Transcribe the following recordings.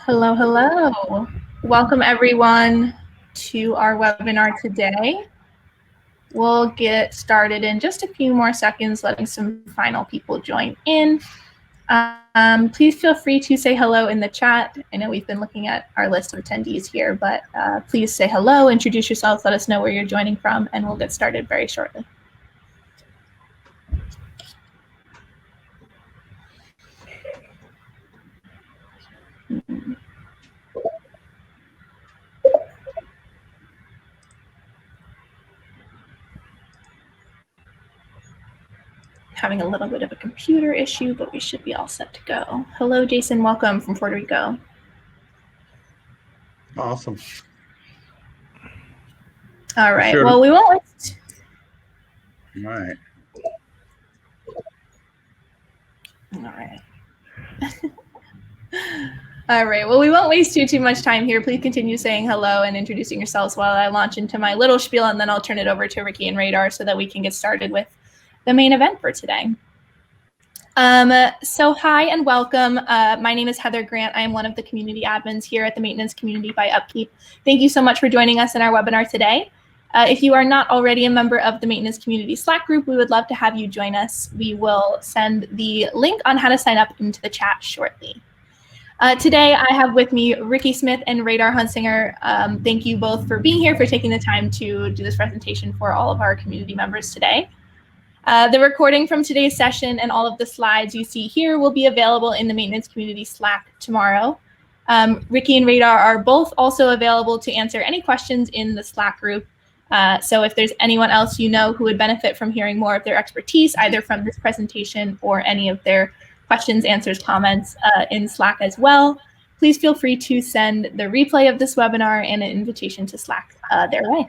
Hello, hello. Welcome everyone to our webinar today. We'll get started in just a few more seconds, letting some final people join in. Please feel free to say hello in the chat. I know we've been looking at our list of attendees here, but please say hello, introduce yourselves, let us know where you're joining from, and we'll get started very shortly. Having a little bit of a computer issue, but we should be all set to go. Hello, Jason, welcome from Puerto Rico. Awesome. All right, sure. Well, we won't waste. All right. All right. All right, well, we won't waste too much time here. Please continue saying hello and introducing yourselves while I launch into my little spiel, and then I'll turn it over to Ricky and Radar so that we can get started with the main event for today. So hi and welcome. My name is Heather Grant. I am one of the community admins here at the Maintenance Community by UpKeep. Thank you so much for joining us in our webinar today. If you are not already a member of the Maintenance Community Slack group, we would love to have you join us. We will send the link on how to sign up into the chat shortly. Today, I have with me Ricky Smith and Radar Hunsinger. Thank you both for being here, for taking the time to do this presentation for all of our community members today. The recording from today's session and all of the slides you see here will be available in the Maintenance Community Slack tomorrow. Ricky and Radar are both also available to answer any questions in the Slack group. So if there's anyone else you know who would benefit from hearing more of their expertise, either from this presentation or any of their questions, answers, comments in Slack as well, please feel free to send the replay of this webinar and an invitation to Slack their way.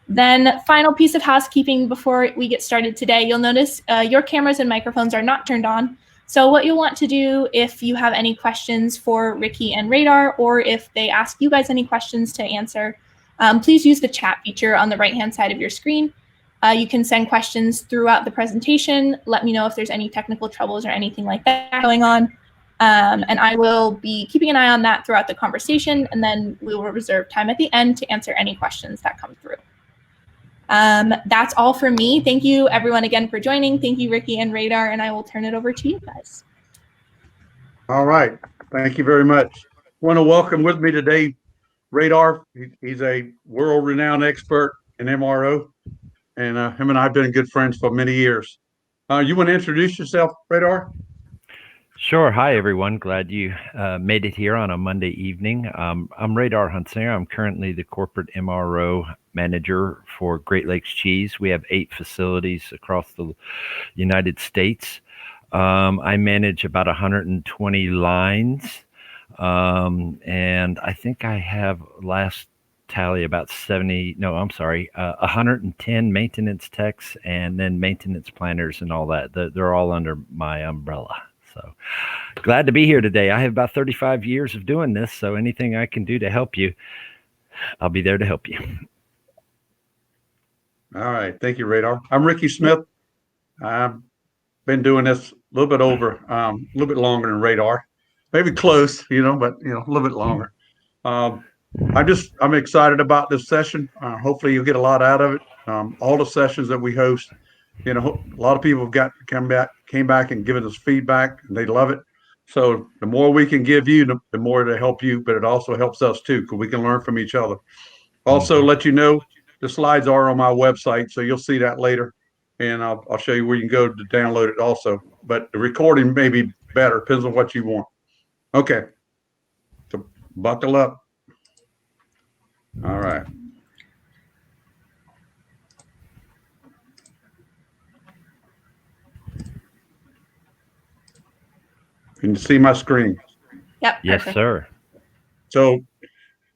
Then final piece of housekeeping before we get started today, you'll notice your cameras and microphones are not turned on. So what you'll want to do if you have any questions for Ricky and Radar, or if they ask you guys any questions to answer, please use the chat feature on the right-hand side of your screen. You can send questions throughout the presentation. Let me know if there's any technical troubles or anything like that going on. And I will be keeping an eye on that throughout the conversation, and then we will reserve time at the end to answer any questions that come through. That's all for me. Thank you everyone again for joining. Thank you, Ricky and Radar, and I will turn it over to you guys. All right. Thank you very much. I want to welcome with me today Radar. He's a world-renowned expert in MRO, and him and I have been good friends for many years. You want to introduce yourself, Radar? Sure. Hi, everyone. Glad you made it here on a Monday evening. I'm Radar Hunsinger. I'm currently the corporate MRO manager for Great Lakes Cheese. We have 8 facilities across the United States. I manage about 120 lines. And I think I have last tally about 110 maintenance techs and then maintenance planners and all that. They're all under my umbrella. So glad to be here today. I have about 35 years of doing this, so anything I can do to help you, I'll be there to help you. All right. Thank you, Radar. I'm Ricky Smith. I've been doing this a little bit a little bit longer than Radar. Maybe close, but a little bit longer. I'm excited about this session. Hopefully you'll get a lot out of it. All the sessions that we host, a lot of people have came back and given us feedback, and they love it. So the more we can give you, the more it'll help you, but it also helps us too, because we can learn from each other. Also, let you know the slides are on my website, so you'll see that later, and I'll show you where you can go to download it also. But the recording may be better, depends on what you want. Okay, so buckle up. All right. Can you see my screen? Yep. Yes, perfect. sir. So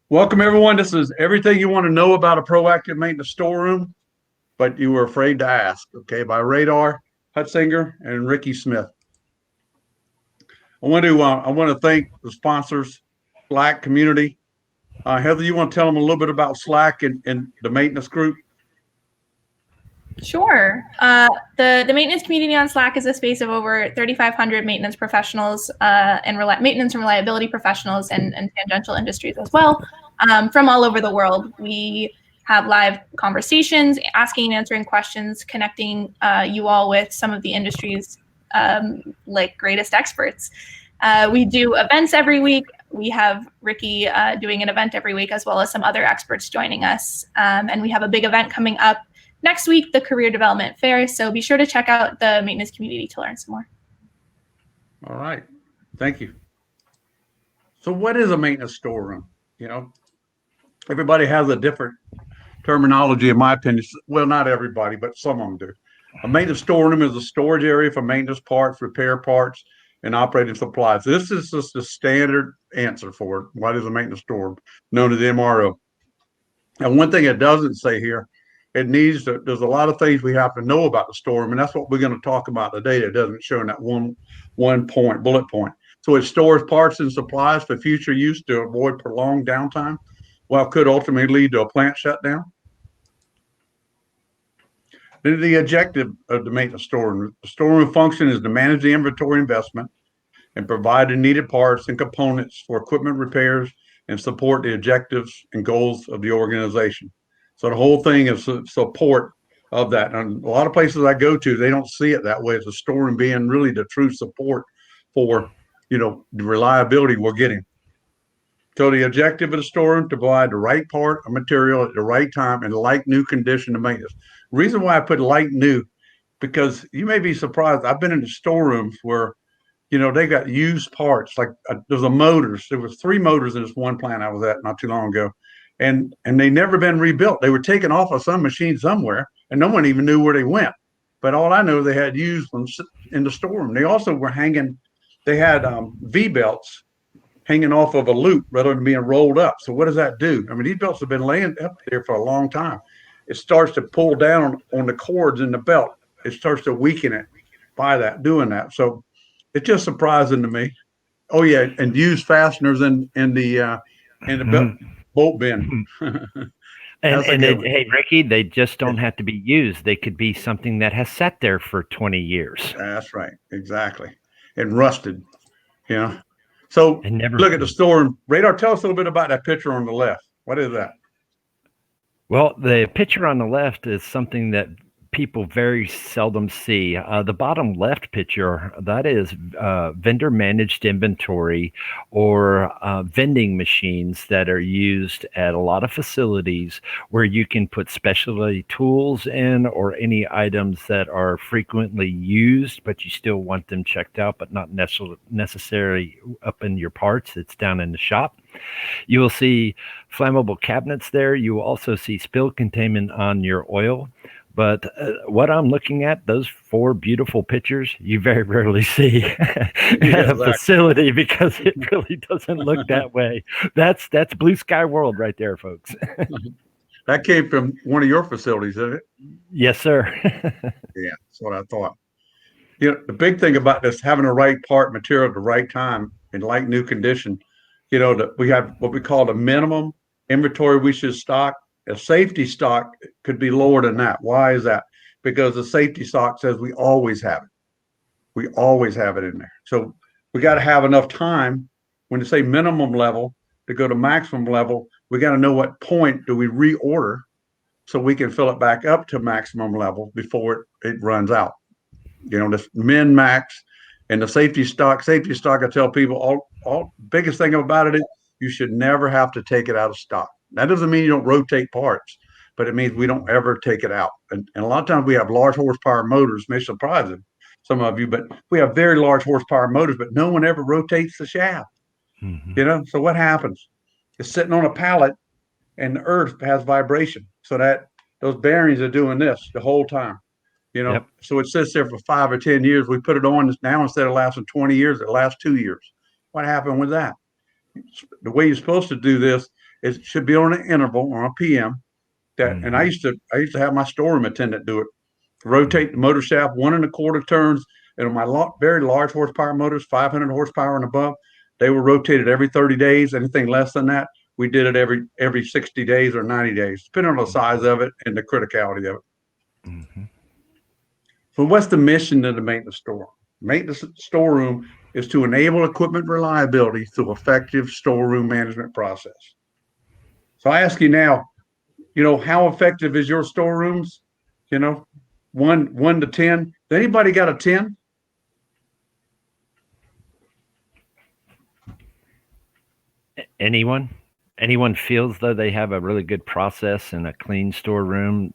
welcome, everyone. This is everything you want to know about a proactive maintenance storeroom, but you were afraid to ask, okay, by Radar Hunsinger and Ricky Smith. I want to thank the sponsors, Slack community. Heather, you want to tell them a little bit about Slack and the maintenance group? Sure. The maintenance community on Slack is a space of over 3,500 maintenance professionals and maintenance and reliability professionals and tangential industries as well from all over the world. We have live conversations, asking and answering questions, connecting you all with some of the industry's greatest experts. We do events every week. We have Ricky doing an event every week, as well as some other experts joining us. And we have a big event coming up next week, the Career Development Fair. So be sure to check out the maintenance community to learn some more. All right. Thank you. So what is a maintenance storeroom? Everybody has a different terminology, in my opinion. Well, not everybody, but some of them do. A maintenance storeroom is a storage area for maintenance parts, repair parts, and operating supplies. This is just the standard answer for it. What is a maintenance storeroom? Known as MRO. And one thing it doesn't say here, there's a lot of things we have to know about the storeroom, and that's what we're going to talk about today. That doesn't show in that one bullet point. So it stores parts and supplies for future use to avoid prolonged downtime, while could ultimately lead to a plant shutdown. The objective of the maintenance storeroom. The storeroom function is to manage the inventory investment and provide the needed parts and components for equipment repairs and support the objectives and goals of the organization. So the whole thing is support of that. And a lot of places I go to, they don't see it that way. It's a storeroom being really the true support for, the reliability we're getting. So the objective of the storeroom to provide the right part of material at the right time and like new condition to maintenance. The reason why I put like new, because you may be surprised. I've been in the storerooms where, they got used parts. Like there's a motors. There was 3 motors in this one plant I was at not too long ago, and they never been rebuilt. They were taken off of some machine somewhere, and no one even knew where they went. But all I know, they had used them in the storeroom. They also were hanging. They had V belts hanging off of a loop rather than being rolled up. So what does that do? I mean, these belts have been laying up there for a long time. It starts to pull down on the cords in the belt. It starts to weaken it by doing that. So it's just surprising to me. Oh yeah, and use fasteners in the bolt bin. Hey, Ricky, they just don't have to be used. They could be something that has sat there for 20 years. That's right, exactly, and rusted. So look at the storeroom. Radar, tell us a little bit about that picture on the left. What is that? Well, the picture on the left is something that people very seldom see. The bottom left picture, that is vendor managed inventory or vending machines that are used at a lot of facilities where you can put specialty tools in or any items that are frequently used, but you still want them checked out, but not necessarily up in your parts. It's down in the shop. You will see flammable cabinets there. You will also see spill containment on your oil. But what I'm looking at, those 4 beautiful pictures, you very rarely see at a facility because it really doesn't look that way. That's blue sky world right there, folks. That came from one of your facilities, isn't it? Yes, sir. Yeah, that's what I thought. The big thing about this, having the right part material at the right time in like new condition, that we have what we call the minimum inventory we should stock. A safety stock could be lower than that. Why is that? Because the safety stock says we always have it. We always have it in there. So we got to have enough time when you say minimum level to go to maximum level. We got to know what point do we reorder so we can fill it back up to maximum level before it runs out. This min max and the safety stock. Safety stock, I tell people, all biggest thing about it is you should never have to take it out of stock. That doesn't mean you don't rotate parts, but it means we don't ever take it out. And a lot of times we have large horsepower motors, may surprise some of you, but we have very large horsepower motors, but no one ever rotates the shaft. So what happens? It's sitting on a pallet and the earth has vibration. So that those bearings are doing this the whole time. Yep. So it sits there for 5 or 10 years. We put it on now, instead of lasting 20 years, it lasts 2 years. What happened with that? The way you're supposed to do this is it should be on an interval or a PM. And I used to have my storeroom attendant do it. Rotate the motor shaft 1 1/4 turns, and on my very large horsepower motors, 500 horsepower and above, they were rotated every 30 days. Anything less than that, we did it every 60 days or 90 days, depending on the size of it and the criticality of it. Mm-hmm. So what's the mission of the maintenance storeroom? Maintenance storeroom is to enable equipment reliability through effective storeroom management process. So I ask you now, how effective is your storerooms? You know, one to 10. Anybody got a 10? Anyone feels though they have a really good process and a clean storeroom?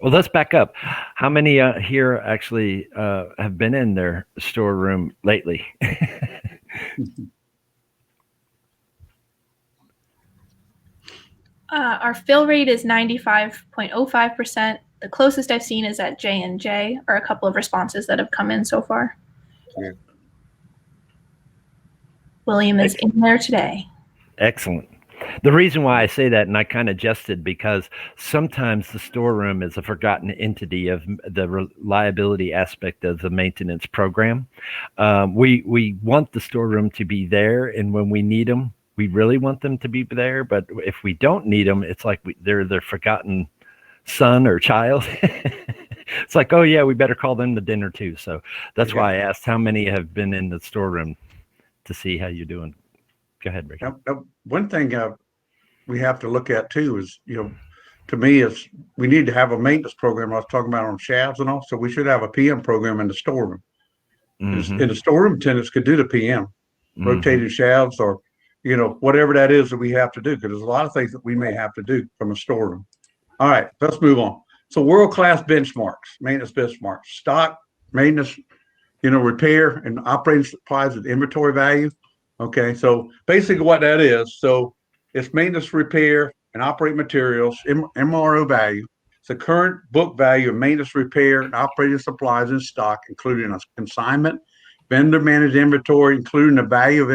Well, let's back up. How many here actually have been in their storeroom lately? Our fill rate is 95.05%. The closest I've seen is at J&J, or a couple of responses that have come in so far. Yeah. William is in there today. Excellent. The reason why I say that, and I kind of jested, because sometimes the storeroom is a forgotten entity of the reliability aspect of the maintenance program. We want the storeroom to be there, and when we need them, we really want them to be there. But if we don't need them, it's like they're the forgotten son or child. It's like, oh yeah, we better call them to dinner too. So that's why I asked how many have been in the storeroom to see how you're doing. Go ahead, Rick. One thing we have to look at too is, to me, is we need to have a maintenance program. I was talking about on shafts and all, so we should have a PM program in the storeroom. Mm-hmm. In the storeroom, attendants could do the PM, rotating Mm-hmm. shafts, or whatever that is that we have to do, because there's a lot of things that we may have to do from a storeroom. All right, let's move on. So world-class benchmarks, maintenance benchmarks, stock, maintenance, repair and operating supplies with inventory value. Okay, so basically what that is, so it's maintenance, repair, and operating materials, MRO value. It's the current book value of maintenance, repair, and operating supplies in stock, including a consignment, vendor managed inventory, including the value of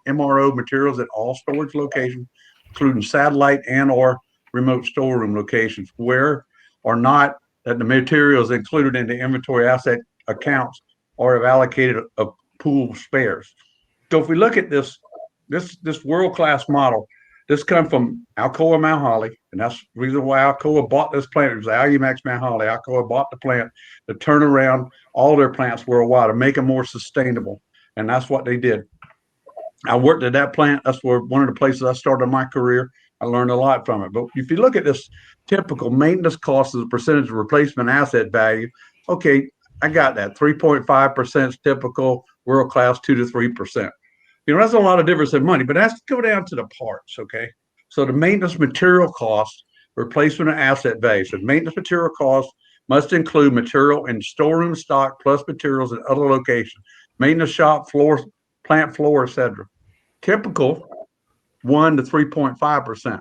MRO materials at all storage locations, including satellite and or remote storeroom locations, where or not that the materials included in the inventory asset accounts or have allocated a pool of spares. So if we look at this world-class model, this comes from Alcoa Mount Holly, and that's the reason why Alcoa bought this plant. It was Alumax Mount Holly. Alcoa bought the plant to turn around all their plants worldwide to make them more sustainable, and that's what they did. I worked at that plant. That's one of the places I started my career. I learned a lot from it. But if you look at this typical maintenance cost as a percentage of replacement asset value, okay, I got that. 3.5% is typical, world-class 2 to 3%. That's a lot of difference in money, but that's to go down to the parts, okay? So the maintenance material cost, replacement of asset value. So maintenance material cost must include material in storeroom stock plus materials in other locations, maintenance shop floor, plant floor, etc. Typical 1 to 3.5%.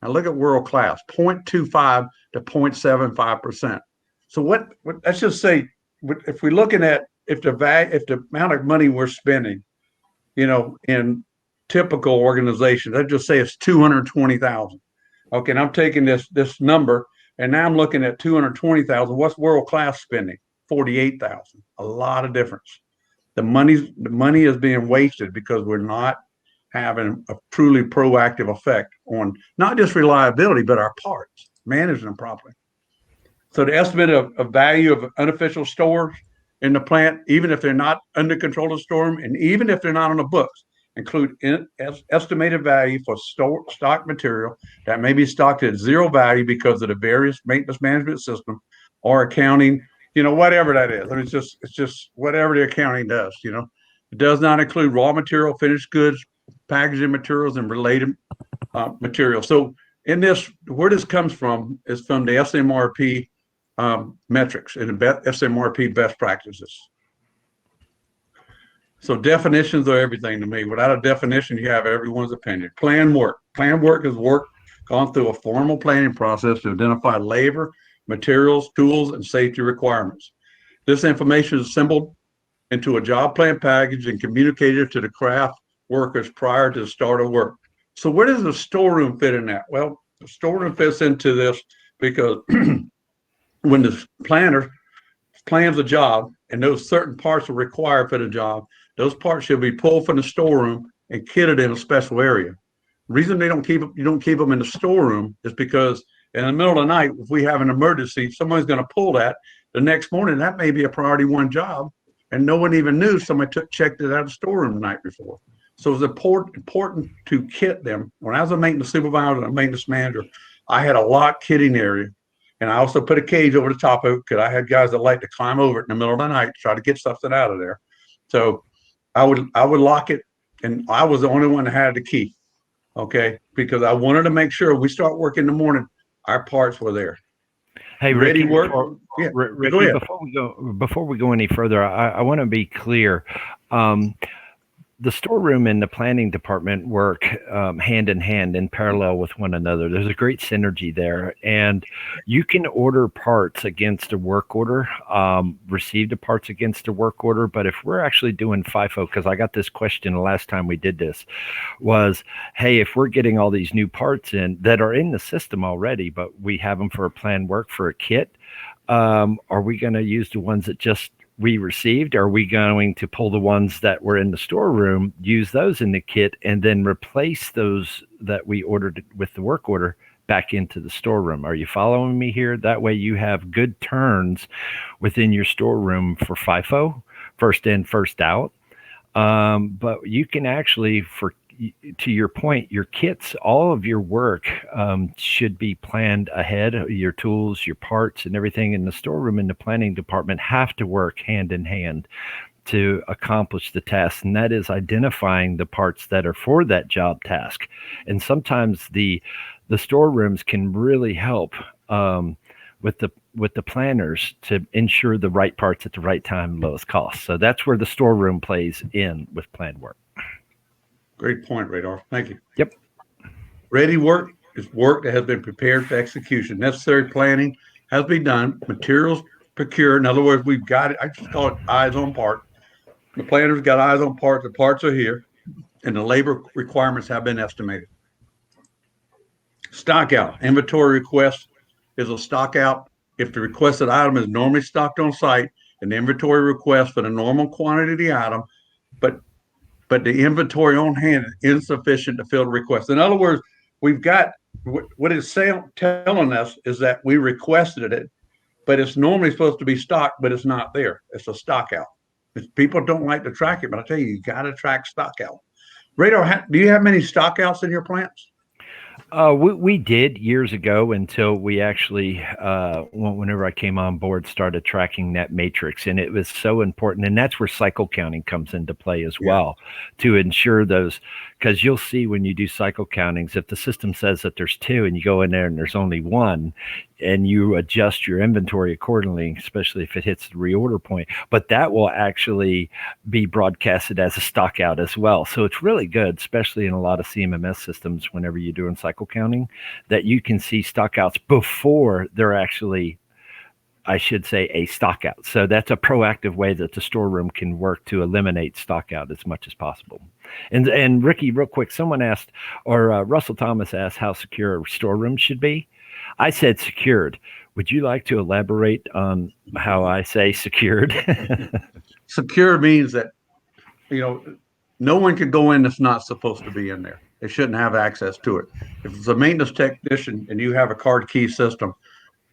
Now look at world-class, 0.25 to 0.75%. So what let's just say, if we're looking at if the amount of money we're spending, in typical organizations, I'd just say it's 220,000. Okay, and I'm taking this number, and now I'm looking at 220,000. What's world-class spending? 48,000. A lot of difference. The money is being wasted because we're not having a truly proactive effect on not just reliability, but our parts, managing them properly. So the estimate of value of unofficial stores in the plant, even if they're not under control of the storeroom, and even if they're not on the books, include estimated value for stock material that may be stocked at zero value because of the various maintenance management system or accounting, whatever that is. I mean, it's just whatever the accounting does. It does not include raw material, finished goods, packaging materials, and related materials. So in this, where this comes from is from the SMRP metrics and the SMRP best practices. So definitions are everything to me. Without a definition, you have everyone's opinion. Plan work. Plan work is work gone through a formal planning process to identify labor, materials, tools, and safety requirements. This information is assembled into a job plan package and communicated to the craft workers prior to the start of work. So where does the storeroom fit in that? Well, the storeroom fits into this because when the planner plans a job and those certain parts are required for the job, those parts should be pulled from the storeroom and kitted in a special area. The reason you don't keep them in the storeroom is because In the middle of the night, if we have an emergency, someone's going to pull that. The next morning, that may be a priority one job, and no one even knew somebody checked it out of the storeroom the night before. So it's important to kit them. When I was a maintenance supervisor and a maintenance manager, I had a locked kitting area, and I also put a cage over the top of it because I had guys that like to climb over it in the middle of the night to try to get something out of there. So I would lock it, and I was the only one that had the key. Okay, because I wanted to make sure we start work in the morning, our parts were there. Hey, Ready Ricky, work? yeah, Ricky, go ahead. Before we go any further, I want to be clear. The storeroom and the planning department work hand in hand in parallel with one another. There's a great synergy there, and you can order parts against a work order, receive the parts against a work order. But if we're actually doing FIFO, because I got this question the last time we did this, was, hey, if we're getting all these new parts in that are in the system already, but we have them for a planned work for a kit, are we going to use the ones that just we received? Are we going to pull the ones that were in the storeroom, use those in the kit, and then replace those that we ordered with the work order back into the storeroom? Are you following me here? That way you have good turns within your storeroom for FIFO, first in, first out. But you can actually, to your point, your kits, all of your work should be planned ahead. Your tools, your parts, and everything in the storeroom and the planning department have to work hand in hand to accomplish the task. And that is identifying the parts that are for that job task. And sometimes the storerooms can really help with the planners to ensure the right parts at the right time, lowest cost. So that's where the storeroom plays in with planned work. Great point, Radar. Thank you. Yep. Ready work is work that has been prepared for execution. Necessary planning has been done. Materials procured. In other words, we've got it. I just call it eyes on part. The planner's got eyes on parts. The parts are here, and the labor requirements have been estimated. Stock out. Inventory request is a stock out. If the requested item is normally stocked on site, an inventory request for the normal quantity of the item, but the inventory on hand is insufficient to fill the request. In other words, we've got what it's telling us is that we requested it, but it's normally supposed to be stocked, but it's not there. It's a stock out. People don't like to track it, but I tell you got to track stock out. Radar, do you have many stock outs in your plants? We did years ago until we actually, whenever I came on board, started tracking that matrix. And it was so important. And that's where cycle counting comes into play as well, to ensure those, because you'll see when you do cycle countings, if the system says that there's two and you go in there and there's only one, and you adjust your inventory accordingly, especially if it hits the reorder point. But that will actually be broadcasted as a stock out as well. So it's really good, especially in a lot of CMMS systems, whenever you're doing cycle counting, that you can see stock outs before they're actually, I should say, a stock out. So that's a proactive way that the storeroom can work to eliminate stock out as much as possible. And Ricky, real quick, someone asked, or Russell Thomas asked, how secure a storeroom should be. I said secured. Would you like to elaborate on how I say secured? Secure means that, no one could go in that's not supposed to be in there. They shouldn't have access to it. If it's a maintenance technician and you have a card key system,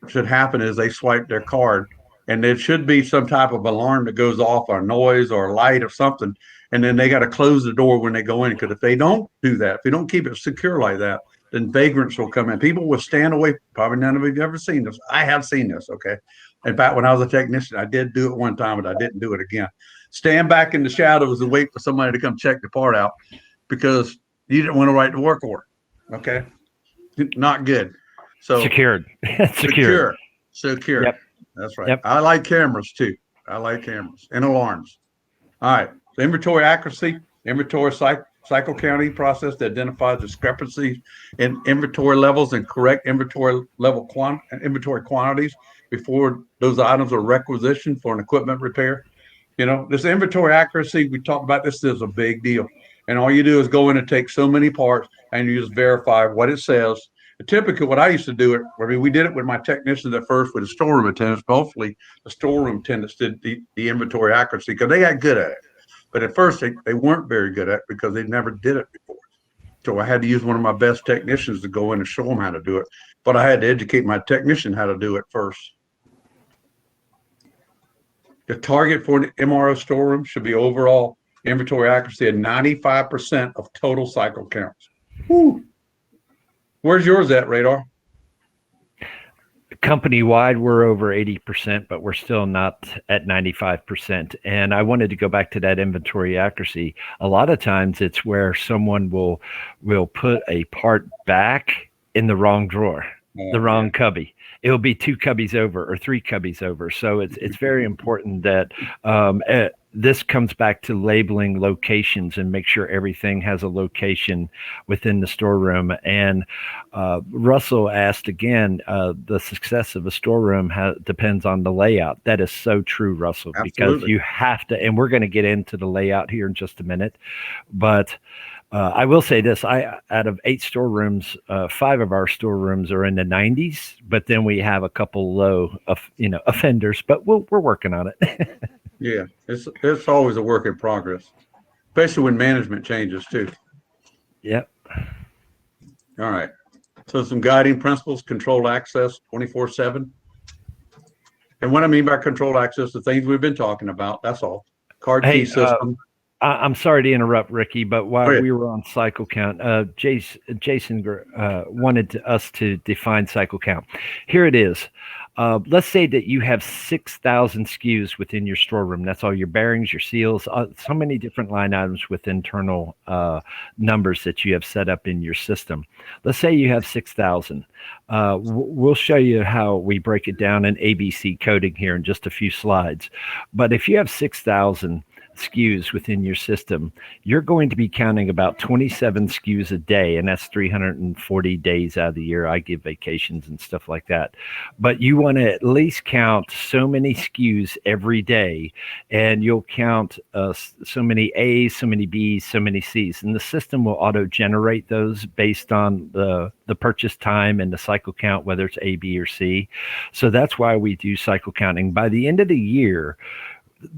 what should happen is they swipe their card, and there should be some type of alarm that goes off, or noise or a light or something, and then they got to close the door when they go in. Because if they don't do that, if they don't keep it secure like that, then vagrants will come in. People will stand away. Probably none of you have ever seen this. I have seen this, okay? In fact, when I was a technician, I did do it one time, but I didn't do it again. Stand back in the shadows and wait for somebody to come check the part out because you didn't want to write the work order, okay? Not good. So secured. Secure. Yep. That's right. Yep. I like cameras too. I like cameras and alarms. All right. So inventory accuracy, inventory cycle counting process that identifies discrepancies in inventory levels and correct inventory level inventory quantities before those items are requisitioned for an equipment repair. This inventory accuracy, we talked about this, is a big deal. And all you do is go in and take so many parts and you just verify what it says. Typically, what I used to do we did it with my technicians at first with the storeroom attendants, but hopefully the storeroom attendants did the inventory accuracy because they got good at it. But at first, they weren't very good at it because they never did it before. So I had to use one of my best technicians to go in and show them how to do it. But I had to educate my technician how to do it first. The target for an MRO storeroom should be overall inventory accuracy at 95% of total cycle counts. Whew. Where's yours at, Radar? Company-wide, we're over 80%, but we're still not at 95%. And I wanted to go back to that inventory accuracy. A lot of times it's where someone will put a part back in the wrong drawer, the wrong cubby. It'll be 2 cubbies over or 3 cubbies over. So it's very important that this comes back to labeling locations and make sure everything has a location within the storeroom. And Russell asked again, the success of a storeroom depends on the layout. That is so true, Russell, Absolutely. because you have to, and we're going to get into the layout here in just a minute, but I will say this: out of 8 storerooms, 5 of our storerooms are in the 90s, but then we have a couple low, offenders. But we're working on it. Yeah, it's always a work in progress, especially when management changes too. Yep. All right. So some guiding principles: controlled access 24/7. And what I mean by controlled access, the things we've been talking about. That's all. Card key system. I'm sorry to interrupt, Ricky, but while we were on cycle count, Jason wanted us to define cycle count. Here it is. Let's say that you have 6,000 SKUs within your storeroom. That's all your bearings, your seals, so many different line items with internal numbers that you have set up in your system. Let's say you have 6,000. We'll show you how we break it down in ABC coding here in just a few slides. But if you have 6,000 SKUs within your system, you're going to be counting about 27 SKUs a day, and that's 340 days out of the year. I give vacations and stuff like that. But you want to at least count so many SKUs every day, and you'll count so many A's, so many B's, so many C's, and the system will auto-generate those based on the purchase time and the cycle count, whether it's A, B, or C. So that's why we do cycle counting. By the end of the year,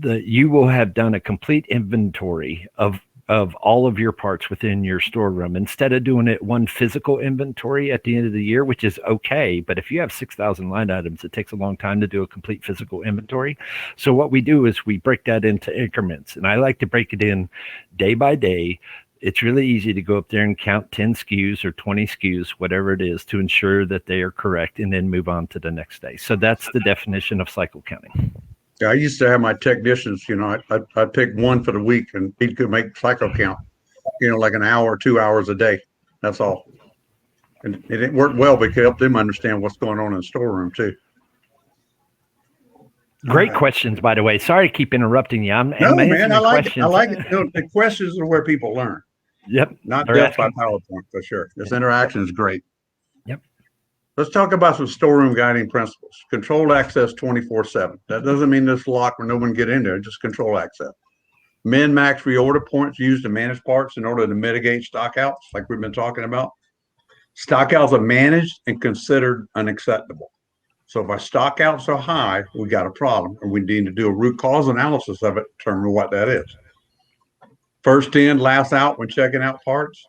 you will have done a complete inventory of all of your parts within your storeroom. Instead of doing it one physical inventory at the end of the year, which is okay, but if you have 6,000 line items, it takes a long time to do a complete physical inventory. So what we do is we break that into increments, and I like to break it in day by day. It's really easy to go up there and count 10 SKUs or 20 SKUs, whatever it is, to ensure that they are correct, and then move on to the next day. So that's the definition of cycle counting. Yeah, I used to have my technicians, I'd pick one for the week, and he could make cycle count, like an hour or 2 hours a day. That's all. And it worked well because it helped them understand what's going on in the storeroom too. Great questions, by the way. Sorry to keep interrupting you. No, man, I like it. I like it. The questions are where people learn. Yep. Not death by PowerPoint, for sure. This interaction is great. Yep. Let's talk about some storeroom guiding principles. Controlled access 24/7. That doesn't mean this lock where no one can get in there, just control access. Min-max reorder points used to manage parts in order to mitigate stockouts, like we've been talking about. Stockouts are managed and considered unacceptable. So if our stockouts are high, we got a problem, and we need to do a root cause analysis of it to determine what that is. First in, last out when checking out parts.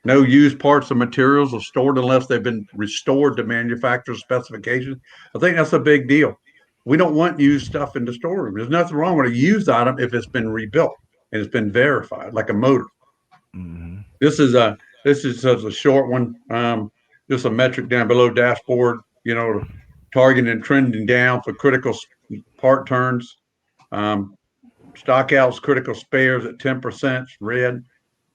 No used parts or materials are stored unless they've been restored to manufacturer's specifications. I think that's a big deal. We don't want used stuff in the storeroom. There's nothing wrong with a used item if it's been rebuilt and it's been verified, like a motor. Mm-hmm. This is just a short one. Just a metric down below dashboard. Targeting and trending down for critical part turns. Stockouts, critical spares at 10%. Red.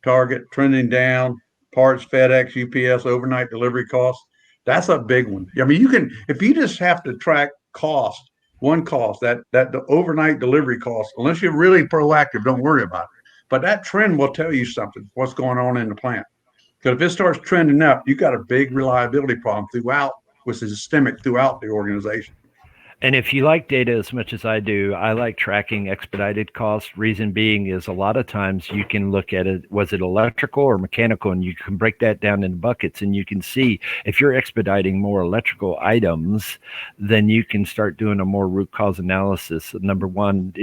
Target trending down. Parts, FedEx, UPS, overnight delivery costs. That's a big one. I mean, if you just have to track one cost, that the overnight delivery cost, unless you're really proactive, don't worry about it. But that trend will tell you something, what's going on in the plant. Because if it starts trending up, you got a big reliability problem which is systemic throughout the organization. And if you like data as much as I do, I like tracking expedited costs. Reason being is a lot of times you can look at it, was it electrical or mechanical? And you can break that down into buckets, and you can see if you're expediting more electrical items, then you can start doing a more root cause analysis. Number one,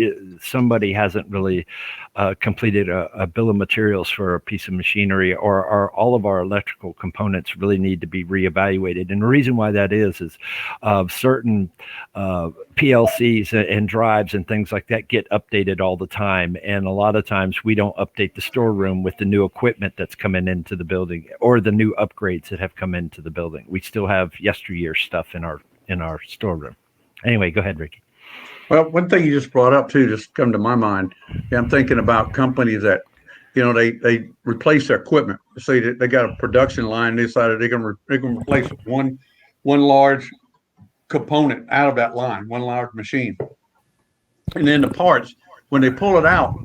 somebody hasn't really completed a bill of materials for a piece of machinery, or all of our electrical components really need to be reevaluated. And the reason why that is certain PLCs and drives and things like that get updated all the time. And a lot of times we don't update the storeroom with the new equipment that's coming into the building or the new upgrades that have come into the building. We still have yesteryear stuff in our storeroom. Anyway, go ahead, Ricky. Well, one thing you just brought up too, just come to my mind. Yeah, I'm thinking about companies that, they replace their equipment. Say that they got a production line, they decided they're going to replace one large component out of that line, one large machine. And then the parts, when they pull it out,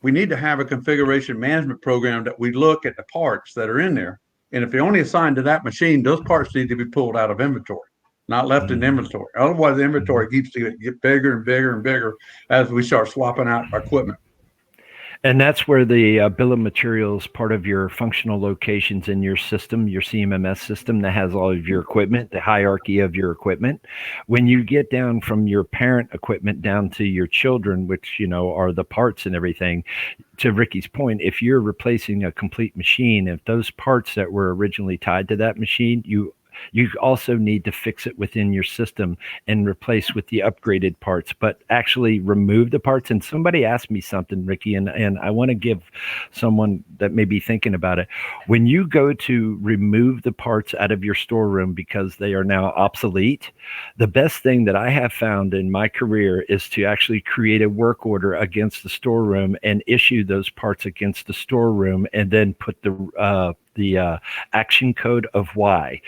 we need to have a configuration management program that we look at the parts that are in there. And if they're only assigned to that machine, those parts need to be pulled out of inventory, not left in inventory. Otherwise, the inventory keeps to get bigger and bigger and bigger as we start swapping out our equipment. And that's where the bill of materials, part of your functional locations in your system, your CMMS system that has all of your equipment, the hierarchy of your equipment. When you get down from your parent equipment down to your children, which, are the parts and everything, to Ricky's point, if you're replacing a complete machine, if those parts that were originally tied to that machine, you also need to fix it within your system and replace with the upgraded parts, but actually remove the parts. And somebody asked me something, Ricky, and I want to give someone that may be thinking about it. When you go to remove the parts out of your storeroom because they are now obsolete, the best thing that I have found in my career is to actually create a work order against the storeroom and issue those parts against the storeroom, and then put the action code of why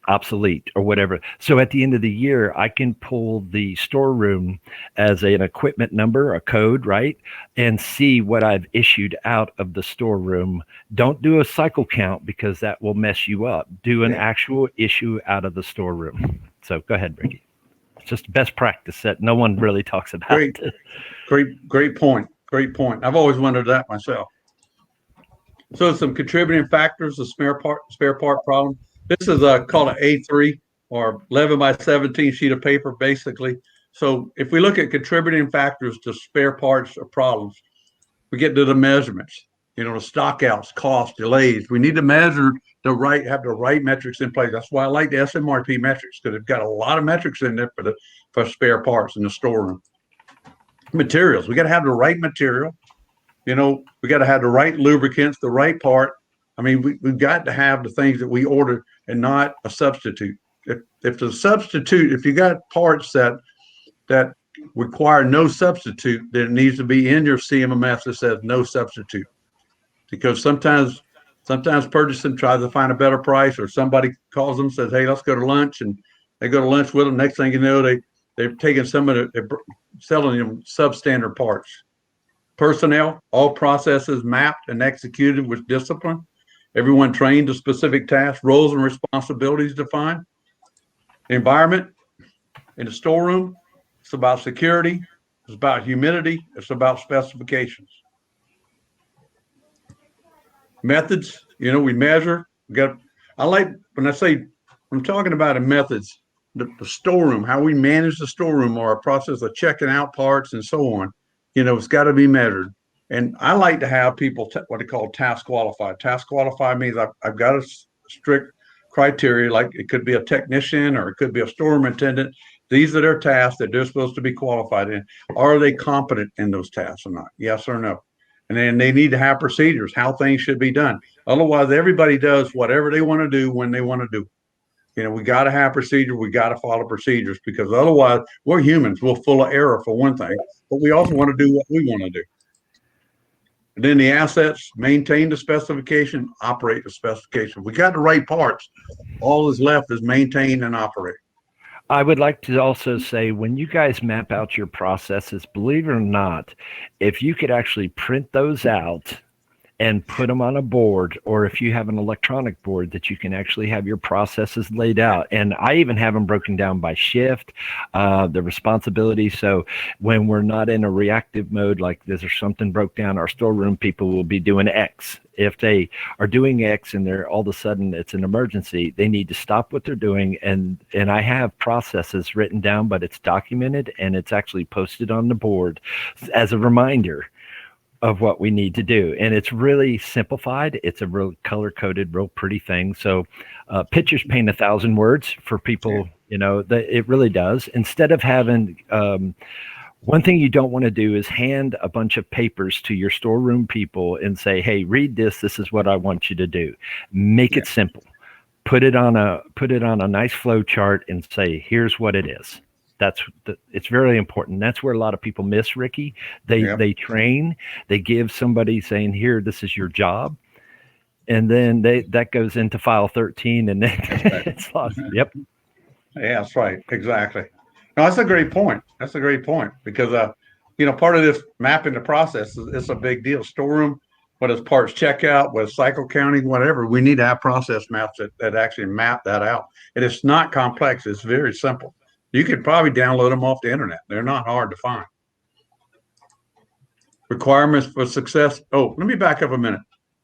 obsolete or whatever. So at the end of the year, I can pull the storeroom as an equipment number, a code, right? And see what I've issued out of the storeroom. Don't do a cycle count because that will mess you up. Do an actual issue out of the storeroom. So go ahead, Ricky. It's just best practice that no one really talks about. Great point. I've always wondered that myself. So some contributing factors, the spare part problem. This is called an A3 or 11 by 17 sheet of paper, basically. So if we look at contributing factors to spare parts or problems, we get to the measurements, the stockouts, cost, delays. We need to measure have the right metrics in place. That's why I like the SMRP metrics, because they've got a lot of metrics in there for spare parts in the storeroom. Materials, we got to have the right material. We got to have the right lubricants, the right part. I mean, we've got to have the things that we order and not a substitute. If the substitute, if you got parts that require no substitute, then it needs to be in your CMMS that says no substitute. Because sometimes purchasing tries to find a better price, or somebody calls them, says, hey, let's go to lunch, and they go to lunch with them. Next thing you know, they're taking they're selling them substandard parts. Personnel, all processes mapped and executed with discipline. Everyone trained to specific tasks, roles and responsibilities defined. Environment in the storeroom, it's about security, it's about humidity, it's about specifications. Methods, we measure. When I'm talking about methods, the storeroom, how we manage the storeroom, or a process of checking out parts and so on, it's got to be measured. And I like to have people what they call task qualified. Task qualified means I've got a strict criteria, like it could be a technician or it could be a storeroom attendant. These are their tasks that they're supposed to be qualified in. Are they competent in those tasks or not? Yes or no? And then they need to have procedures, how things should be done. Otherwise, everybody does whatever they want to do when they want to do it. We got to have procedure. We got to follow procedures, because otherwise we're humans. We're full of error, for one thing, but we also want to do what we want to do. And then the assets, maintain the specification, operate the specification. We got the right parts. All that's left is maintain and operate. I would like to also say, when you guys map out your processes, believe it or not, if you could actually print those out and put them on a board, or if you have an electronic board that you can actually have your processes laid out. And I even have them broken down by shift, the responsibility. So when we're not in a reactive mode, like this or something broke down, our storeroom people will be doing X. If they are doing X and they're all of a sudden it's an emergency, they need to stop what they're doing. And I have processes written down, but it's documented and it's actually posted on the board as a reminder of what we need to do. And it's really simplified. It's a real color coded, real pretty thing. So pictures paint 1,000 words for people, it really does. Instead of having, one thing you don't want to do is hand a bunch of papers to your storeroom people and say, hey, read this. This is what I want you to do. Make it simple. Put it on a nice flow chart and say, here's what it is. It's very important. That's where a lot of people miss, Ricky. They train, they give somebody saying, here, this is your job. And then that goes into file 13 and then it's lost. Yep. Yeah, that's right. Exactly. No, that's a great point. That's a great point because, part of this mapping the process is a big deal. Storeroom, whether it's parts checkout, whether it's cycle counting, whatever, we need to have process maps that actually map that out. And it's not complex. It's very simple. You could probably download them off the internet. They're not hard to find. Requirements for success. Oh, let me back up a minute.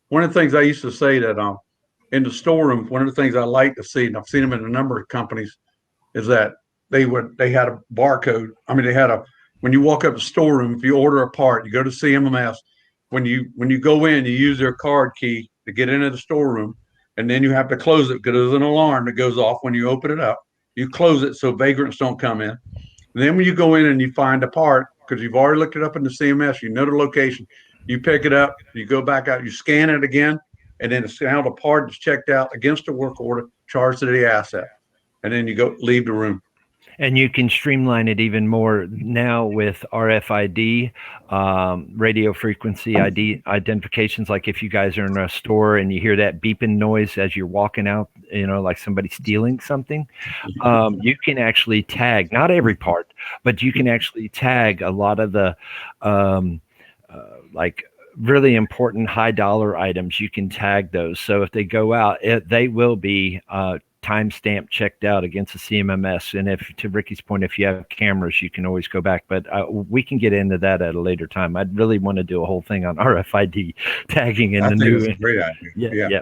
One of the things I used to say that in the storeroom, one of the things I like to see, and I've seen them in a number of companies, is that they had a barcode. I mean, when you walk up to the storeroom, if you order a part, you go to CMMS. When you go in, you use their card key to get into the storeroom, and then you have to close it because there's an alarm that goes off when you open it up. You close it so vagrants don't come in. And then when you go in and you find a part, because you've already looked it up in the CMS, you know the location, you pick it up, you go back out, you scan it again, and then it's now the part is checked out against the work order, charged to the asset. And then you leave the room. And you can streamline it even more now with RFID, radio frequency ID identifications. Like if you guys are in a store and you hear that beeping noise as you're walking out, like somebody stealing something, you can actually tag, not every part, but you can actually tag a lot of the like really important high dollar items. You can tag those. So if they go out, they will be timestamp checked out against the CMMS. And to Ricky's point, if you have cameras, you can always go back. But we can get into that at a later time. I'd really want to do a whole thing on RFID tagging in the new. That's a great idea. Yeah.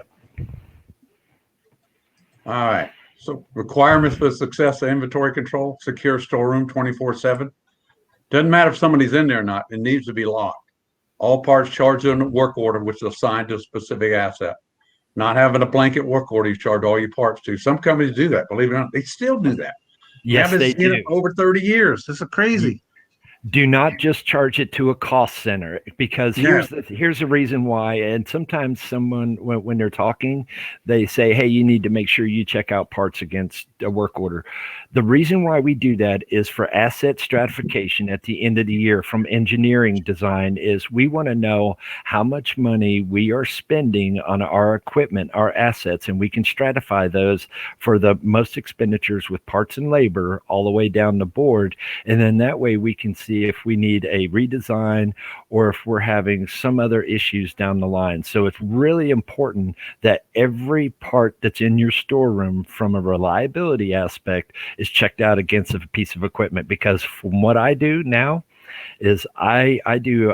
All right. So requirements for success of inventory control: secure storeroom 24/7. Doesn't matter if somebody's in there or not. It needs to be locked. All parts charged in a work order, which is assigned to a specific asset. Not having a blanket work order you charge all your parts to. Some companies do that. Believe it or not, they still do that. Yes, they do. It over 30 years. This is crazy. Do not just charge it to a cost center, because here's the reason why. And sometimes someone, when they're talking, they say, hey, you need to make sure you check out parts against a work order. The reason why we do that is for asset stratification at the end of the year from engineering design. Is we want to know how much money we are spending on our equipment, our assets, and we can stratify those for the most expenditures with parts and labor all the way down the board. And then that way we can see if we need a redesign or if we're having some other issues down the line. So it's really important that every part that's in your storeroom from a reliability aspect is checked out against a piece of equipment. Because from what I do now is I do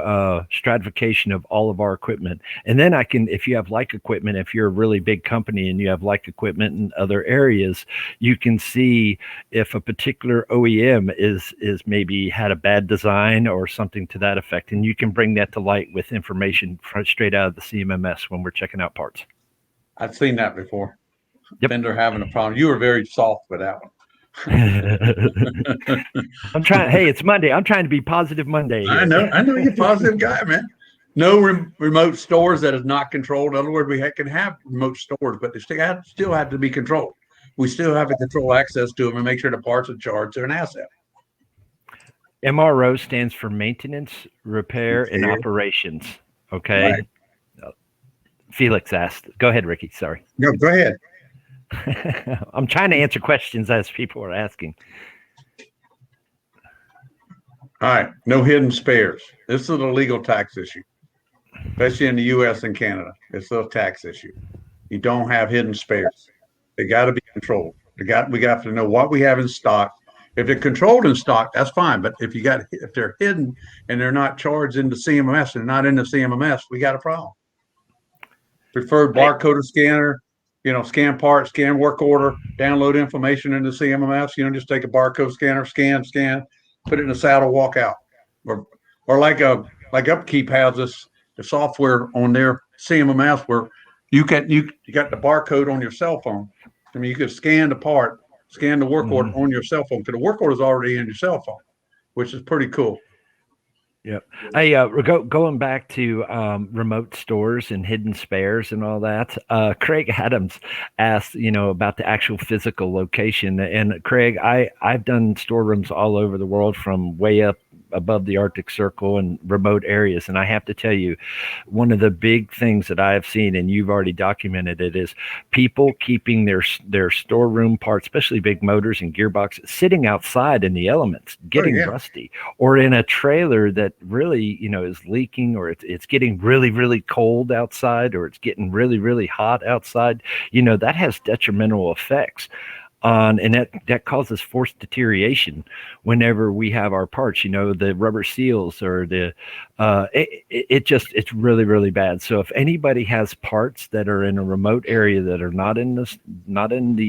stratification of all of our equipment. And then I can, if you have like equipment, if you're a really big company and you have like equipment in other areas, you can see if a particular OEM is maybe had a bad design or something to that effect. And you can bring that to light with information straight out of the CMMS when we're checking out parts. I've seen that before. Yep. Vendor having a problem. You were very soft with that one. I'm trying. Hey, it's Monday. I'm trying to be positive Monday here. I know you're a positive guy, man. No remote stores that is not controlled. In other words, we can have remote stores, but they still have to be controlled. We still have to control access to them and make sure the parts are charged to an asset. MRO stands for maintenance, repair, and operations. Okay. Right. Felix asked. Go ahead, Ricky. Sorry. No, go ahead. I'm trying to answer questions as people are asking. All right. No hidden spares. This is a legal tax issue, especially in the U.S. and Canada. It's a tax issue. You don't have hidden spares. They got to be controlled. We got to know what we have in stock. If they're controlled in stock, that's fine. But if they're hidden and they're not charged into CMMS and not in the CMMS, we got a problem. Preferred barcode scanner. Scan parts, scan work order, download information into CMMS. Just take a barcode scanner, scan, put it in a saddle, walk out. Or like UpKeep has this the software on their CMMS where you got the barcode on your cell phone. I mean, you could scan the part, scan the work order on your cell phone because the work order is already in your cell phone, which is pretty cool. Yep. Hey, going back to remote stores and hidden spares and all that. Craig Adams asked, about the actual physical location. And Craig, I've done storerooms all over the world, from way up above the Arctic Circle and remote areas. And I have to tell you, one of the big things that I have seen, and you've already documented it, is people keeping their storeroom parts, especially big motors and gearboxes, sitting outside in the elements, getting rusty, or in a trailer that really, is leaking, or it's getting really, really cold outside, or it's getting really, really hot outside. That has detrimental effects and that causes forced deterioration whenever we have our parts, the rubber seals or the it's really, really bad. So if anybody has parts that are in a remote area that are not in the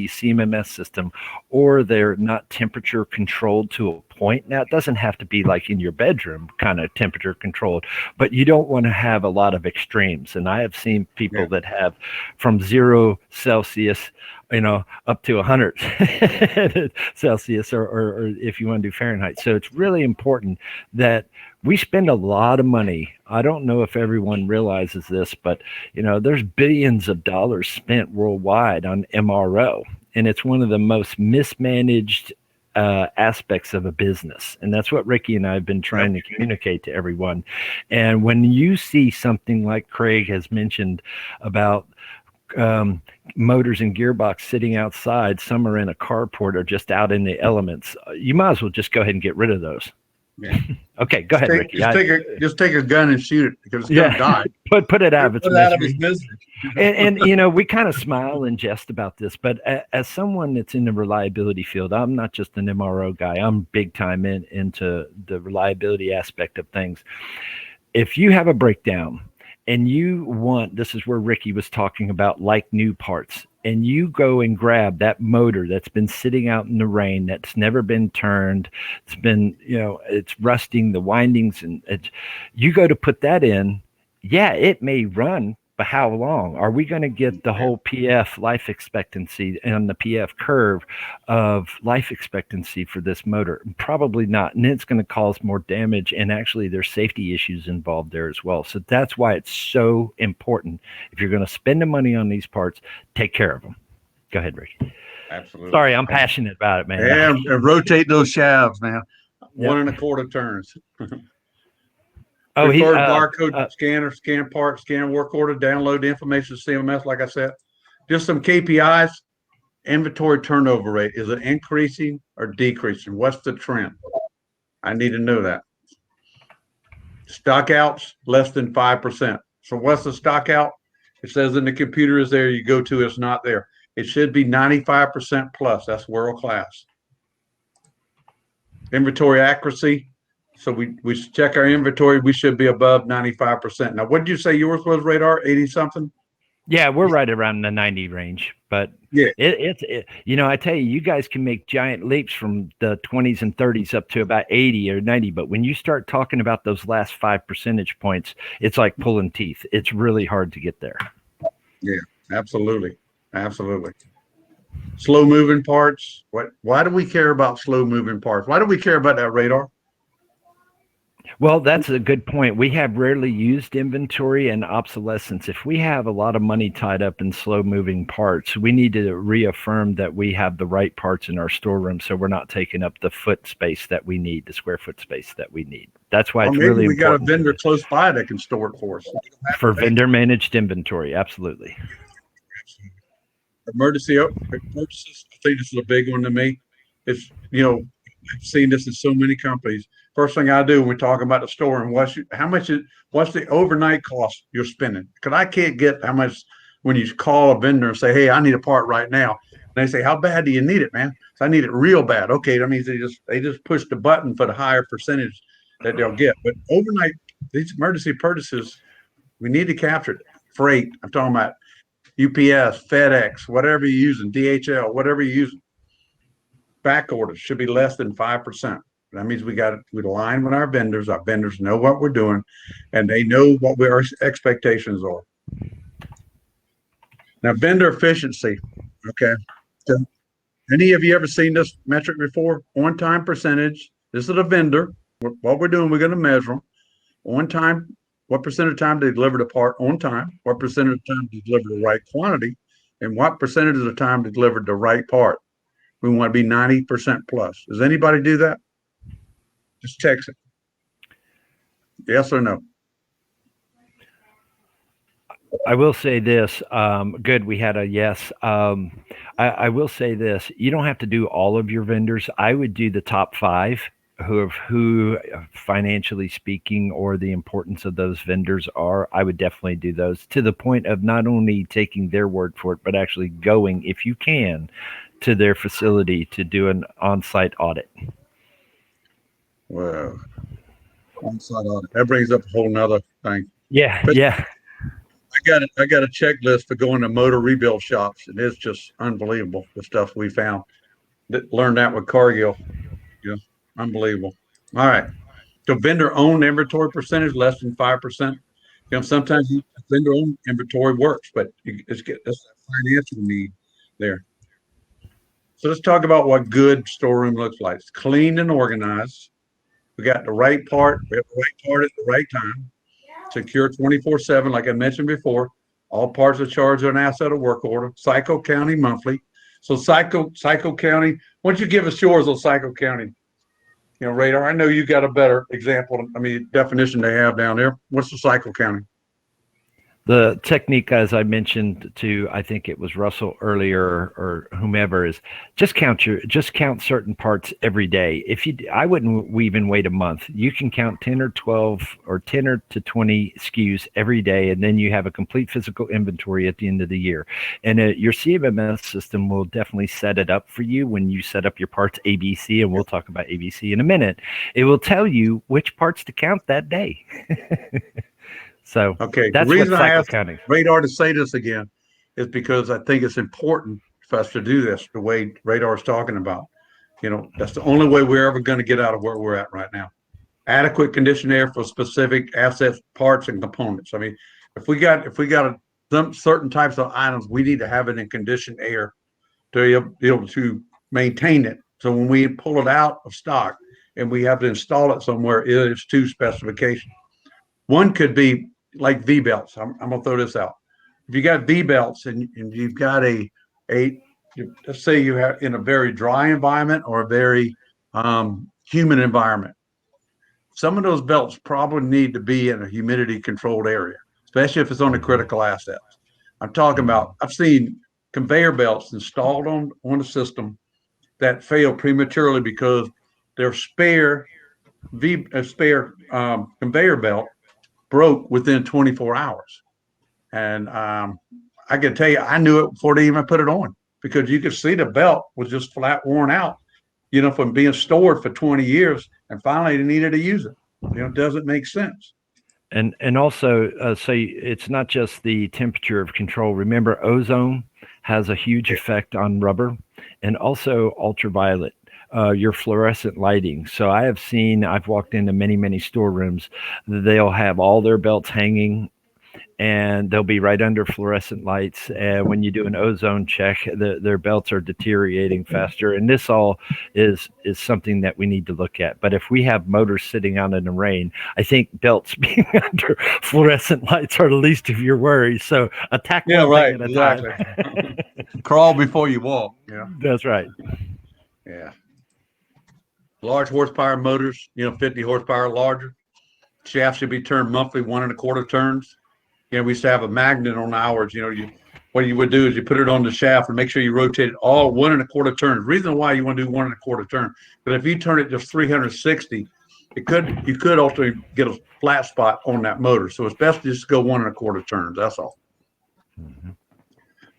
CMMS system, or they're not temperature controlled to a point. Now, it doesn't have to be like in your bedroom kind of temperature controlled, but you don't want to have a lot of extremes. And I have seen people that have from 0 Celsius, up to 100 Celsius, or if you want to do Fahrenheit. So it's really important that we spend a lot of money. I don't know if everyone realizes this, but there's billions of dollars spent worldwide on MRO, and it's one of the most mismanaged aspects of a business. And that's what Ricky and I have been trying to communicate to everyone. And when you see something like Craig has mentioned about motors and gearbox sitting outside, some are in a carport or just out in the elements, you might as well just go ahead and get rid of those. Yeah. Okay, go ahead, Ricky. Just take a gun and shoot it, because it's gonna die. Put it out of its misery. and we kind of smile and jest about this, but as someone that's in the reliability field, I'm not just an MRO guy. I'm big time into the reliability aspect of things. If you have a breakdown and you want, this is where Ricky was talking about, like new parts, and you go and grab that motor that's been sitting out in the rain, that's never been turned, it's been, it's rusting, the windings, and you go to put that in, it may run, but how long? Are we going to get the whole PF life expectancy and the PF curve of life expectancy for this motor? Probably not. And it's going to cause more damage. And actually, there's safety issues involved there as well. So that's why it's so important. If you're going to spend the money on these parts, take care of them. Go ahead, Ricky. Absolutely. Sorry, I'm passionate about it, man. Yeah, and rotate those shafts, man. 1 1/4 turns. Preferred barcode scanner, scan part, scan work order, download the information to CMS. Like I said, just some KPIs. Inventory turnover rate, is it increasing or decreasing? What's the trend? I need to know that. Stockouts less than 5%. So what's the stockout? It says in the computer is there. You go to, it's not there. It should be 95% plus. That's world class. Inventory accuracy. So we check our inventory. We should be above 95%. Now, what did you say yours was, Radar? 80 something? Yeah, we're right around the 90 range. But it's I tell you, you guys can make giant leaps from the 20s and 30s up to about 80 or 90. But when you start talking about those last 5 percentage points, it's like pulling teeth. It's really hard to get there. Yeah, absolutely. Absolutely. Slow moving parts. Why do we care about slow moving parts? Why do we care about that, Radar? Well, that's a good point. We have rarely used inventory and obsolescence. If we have a lot of money tied up in slow moving parts, we need to reaffirm that we have the right parts in our storeroom, so we're not taking up the foot space that we need, the square foot space that we need. That's why it's really important. We got a vendor close by that can store it for us. For vendor managed inventory, absolutely. Emergency purchases. I think this is a big one to me. It's, I've seen this in so many companies. First thing I do when we talk about the store and what's the overnight cost you're spending? Because I can't get how much when you call a vendor and say, "Hey, I need a part right now." And they say, "How bad do you need it, man?" So I need it real bad. Okay, that means they just push the button for the higher percentage that they'll get. But overnight, these emergency purchases, we need to capture it. Freight. I'm talking about UPS, FedEx, whatever you're using, DHL, whatever you're using. Back orders should be less than 5%. That means we align with our vendors. Our vendors know what we're doing, and they know what our expectations are. Now, vendor efficiency. Okay. So, any of you ever seen this metric before? On-time percentage. This is a vendor. What we're doing, we're going to measure them. On time, what percent of time they deliver the part on time? What percent of the time they deliver the right quantity? And what percentage of the time they deliver the right part? We want to be 90% plus. Does anybody do that? Just text it. Yes or no? I will say this. Good. We had a yes. I will say this. You don't have to do all of your vendors. I would do the top 5 who financially speaking, or the importance of those vendors are. I would definitely do those, to the point of not only taking their word for it, but actually going, if you can, to their facility to do an on-site audit. Well, on-site audit. That brings up a whole nother thing. Yeah. But yeah. I got a checklist for going to motor rebuild shops, and it's just unbelievable the stuff we found. Learned that with Cargill. Yeah, unbelievable. All right. So vendor owned inventory percentage less than 5%. Sometimes vendor owned inventory works, but that's a financial need there. So let's talk about what good storeroom looks like. It's clean and organized. We got the right part. We have the right part at the right time. Secure 24/7, like I mentioned before. All parts are charged on asset of work order. Psycho County monthly. So Psycho County. Why don't you give us yours on Psycho County? Radar. I know you got a better example. Definition they have down there. What's the Psycho County? The technique, as I mentioned to, I think it was Russell earlier or whomever, is just count certain parts every day. I wouldn't even wait a month. You can count 10 or 12 or 10 to 20 SKUs every day, and then you have a complete physical inventory at the end of the year. And your CMMS system will definitely set it up for you when you set up your parts ABC, and we'll talk about ABC in a minute. It will tell you which parts to count that day. So okay, that's the reason what I asked counting. Radar to say this again is because I think it's important for us to do this the way Radar is talking about. That's the only way we're ever going to get out of where we're at right now. Adequate conditioned air for specific assets, parts, and components. If we got some certain types of items, we need to have it in conditioned air to be able to maintain it. So when we pull it out of stock and we have to install it somewhere, it is to specification. One could be like V belts. I'm gonna throw this out. If you got V belts and you've got let's say you have in a very dry environment or a very humid environment, some of those belts probably need to be in a humidity controlled area, especially if it's on the critical assets. I'm talking about, I've seen conveyor belts installed on the system that fail prematurely because their spare conveyor belt broke within 24 hours. And I can tell you, I knew it before they even put it on, because you could see the belt was just flat worn out, from being stored for 20 years. And finally, they needed to use it. It doesn't make sense. And also, so it's not just the temperature of control. Remember, ozone has a huge effect on rubber, and also ultraviolet. Your fluorescent lighting. So I've walked into many storerooms. They'll have all their belts hanging, and they'll be right under fluorescent lights. And when you do an ozone check, their belts are deteriorating faster. And this all is something that we need to look at. But if we have motors sitting out in the rain, I think belts being under fluorescent lights are the least of your worries. So attack one thing at a time. Crawl before you walk. Yeah, that's right. Yeah. Large horsepower motors, 50 horsepower larger. Shaft should be turned monthly 1 1/4 turns. We used to have a magnet on ours. What you would do is you put it on the shaft and make sure you rotate it all 1 1/4 turns. Reason why you want to do 1 1/4 turn, but if you turn it just 360, you could also get a flat spot on that motor. So it's best to just go 1 1/4 turns. That's all. Mm-hmm.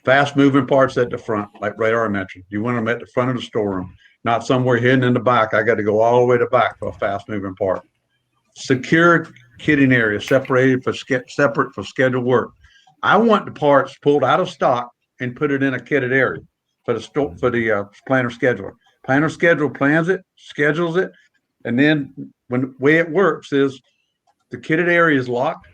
Fast moving parts at the front, like Radar mentioned. You want them at the front of the storeroom, not somewhere hidden in the back. I got to go all the way to back for a fast moving part. Secure kitting area separate for scheduled work. I want the parts pulled out of stock and put it in a kitted area for the planner scheduler. Planner schedule plans it, schedules it, And then when the way it works is the kitted area is locked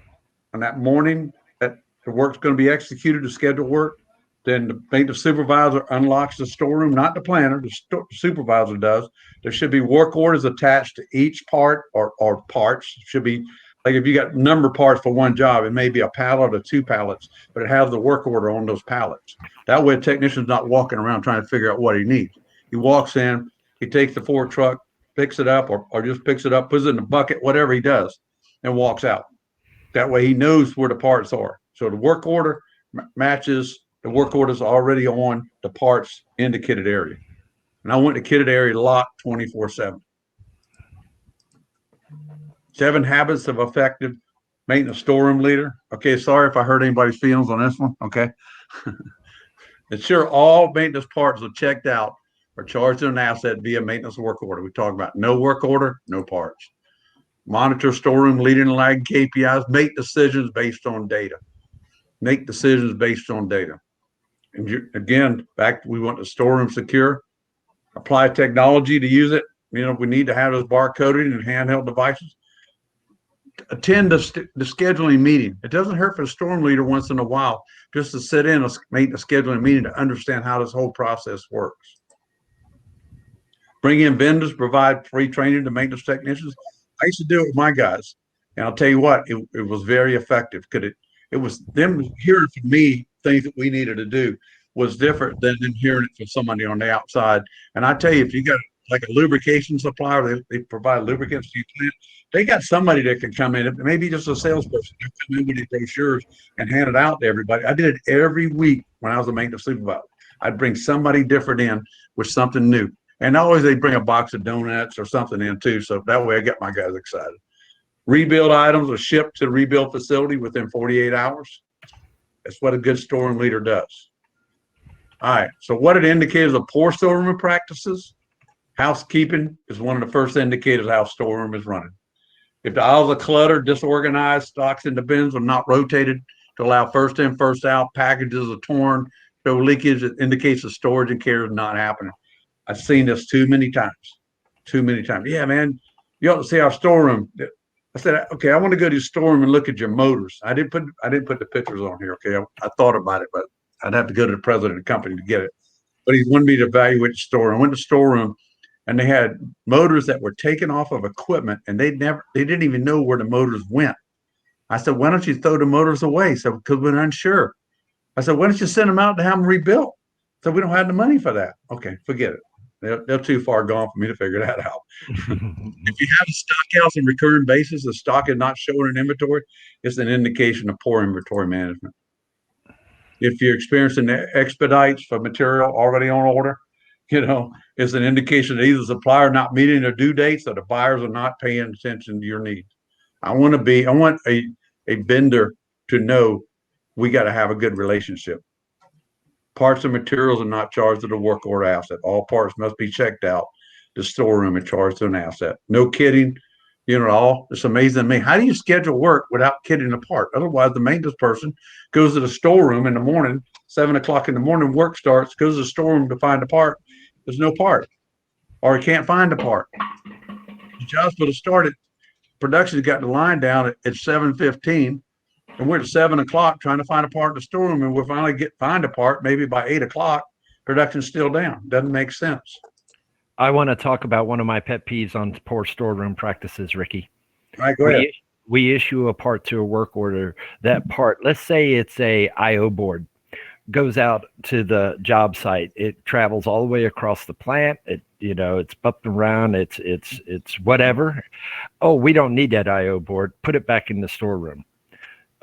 on that morning that the work's going to be executed to schedule work. Then the maintenance supervisor unlocks the storeroom, not the planner, the supervisor does. There should be work orders attached to each part or parts. It should be like if you got number parts for one job, it may be a pallet or 2 pallets, but it has the work order on those pallets. That way, the technician's not walking around trying to figure out what he needs. He walks in, he takes the fork truck, picks it up, or just picks it up, puts it in the bucket, whatever he does, and walks out. That way, he knows where the parts are. So the work order matches the work orders already on the parts in the kitted area. And I want the kitted area locked 24/7. 7 habits of effective maintenance storeroom leader. Okay, sorry if I hurt anybody's feelings on this one. Okay. Ensure all maintenance parts are checked out or charged to an asset via maintenance work order. We talk about no work order, no parts. Monitor storeroom leading and lag KPIs. Make decisions based on data. Make decisions based on data. And again, we want the storeroom secure. Apply technology to use it. We need to have those barcoding and handheld devices. Attend the scheduling meeting. It doesn't hurt for the storeroom leader once in a while just to sit in a maintenance scheduling meeting to understand how this whole process works. Bring in vendors, provide free training to maintenance technicians. I used to do it with my guys, and I'll tell you what, it was very effective because it was them hearing from me things that we needed to do was different than hearing it from somebody on the outside. And I tell you, if you got like a lubrication supplier, they provide lubricants to your plant. They got somebody that can come in, maybe just a salesperson, come in with these brochures and hand it out to everybody. I did it every week when I was a maintenance supervisor. I'd bring somebody different in with something new. And always they bring a box of donuts or something in too. So that way I get my guys excited. Rebuild items are shipped to the rebuild facility within 48 hours. That's what a good storeroom leader does. All right. So what it indicates of poor storeroom practices. Housekeeping is one of the first indicators how storeroom is running. If the aisles are cluttered, disorganized, stocks in the bins are not rotated to allow first in, first out, packages are torn, show leakage, it indicates the storage and care is not happening. I've seen this too many times. Yeah, man, you ought to see our storeroom. I said, okay, I want to go to your storeroom and look at your motors. I didn't put the pictures on here. Okay, I thought about it, but I'd have to go to the president of the company to get it. But he wanted me to evaluate the storeroom. I went to the storeroom, and they had motors that were taken off of equipment, and they didn't even know where the motors went. I said, why don't you throw the motors away? So because we're unsure. I said, why don't you send them out to have them rebuilt? So we don't have the money for that. Okay, forget it. They're too far gone for me to figure that out. If you have a stock house on a recurring basis, the stock is not showing in inventory, it's an indication of poor inventory management. If you're experiencing expedites for material already on order, it's an indication that either the supplier not meeting their due dates or the buyers are not paying attention to your needs. I want a vendor to know we got to have a good relationship. Parts and materials are not charged to the work order asset. All parts must be checked out to storeroom and charged to an asset. No kidding, all. It's amazing to me. How do you schedule work without kidding a part? Otherwise, the maintenance person goes to the storeroom in the morning, 7 o'clock in the morning, work starts, goes to the storeroom to find a part. There's no part, or he can't find a part. The job's supposed to start at production's got the line down at 7:15. And we're at 7 o'clock trying to find a part in the storeroom, and we'll finally find a part maybe by 8 o'clock. Production's still down. Doesn't make sense. I want to talk about one of my pet peeves on poor storeroom practices, Ricky. All right, go ahead. We issue a part to a work order. That part, let's say it's a IO board, goes out to the job site. It travels all the way across the plant. It's bumped around. It's whatever. Oh, we don't need that IO board. Put it back in the storeroom.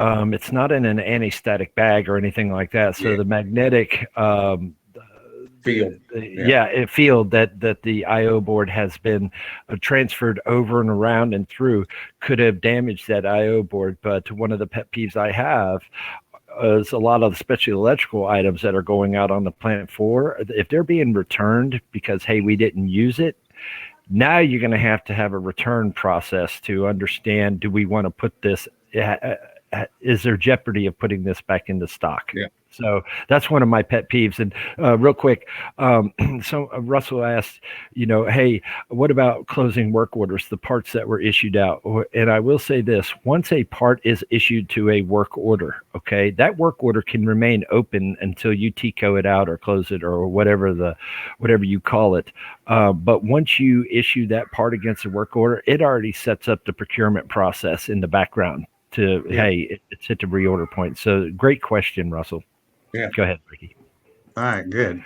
It's not in an anti-static bag or anything like that. So the magnetic field, field that the IO board has been transferred over and around and through could have damaged that IO board. But one of the pet peeves I have is a lot of especially electrical items that are going out on the plant floor. If they're being returned because, hey, we didn't use it, now you're going to have a return process to understand, do we want to put this is there jeopardy of putting this back into stock? Yeah. So that's one of my pet peeves. And real quick, so Russell asked, hey, what about closing work orders, the parts that were issued out? And I will say this, once a part is issued to a work order, okay, that work order can remain open until you TCO it out or close it or whatever you call it. But once you issue that part against a work order, it already sets up the procurement process in the background to, hey, it's hit the reorder point. So great question, Russell. Yeah. Go ahead, Ricky. All right, good.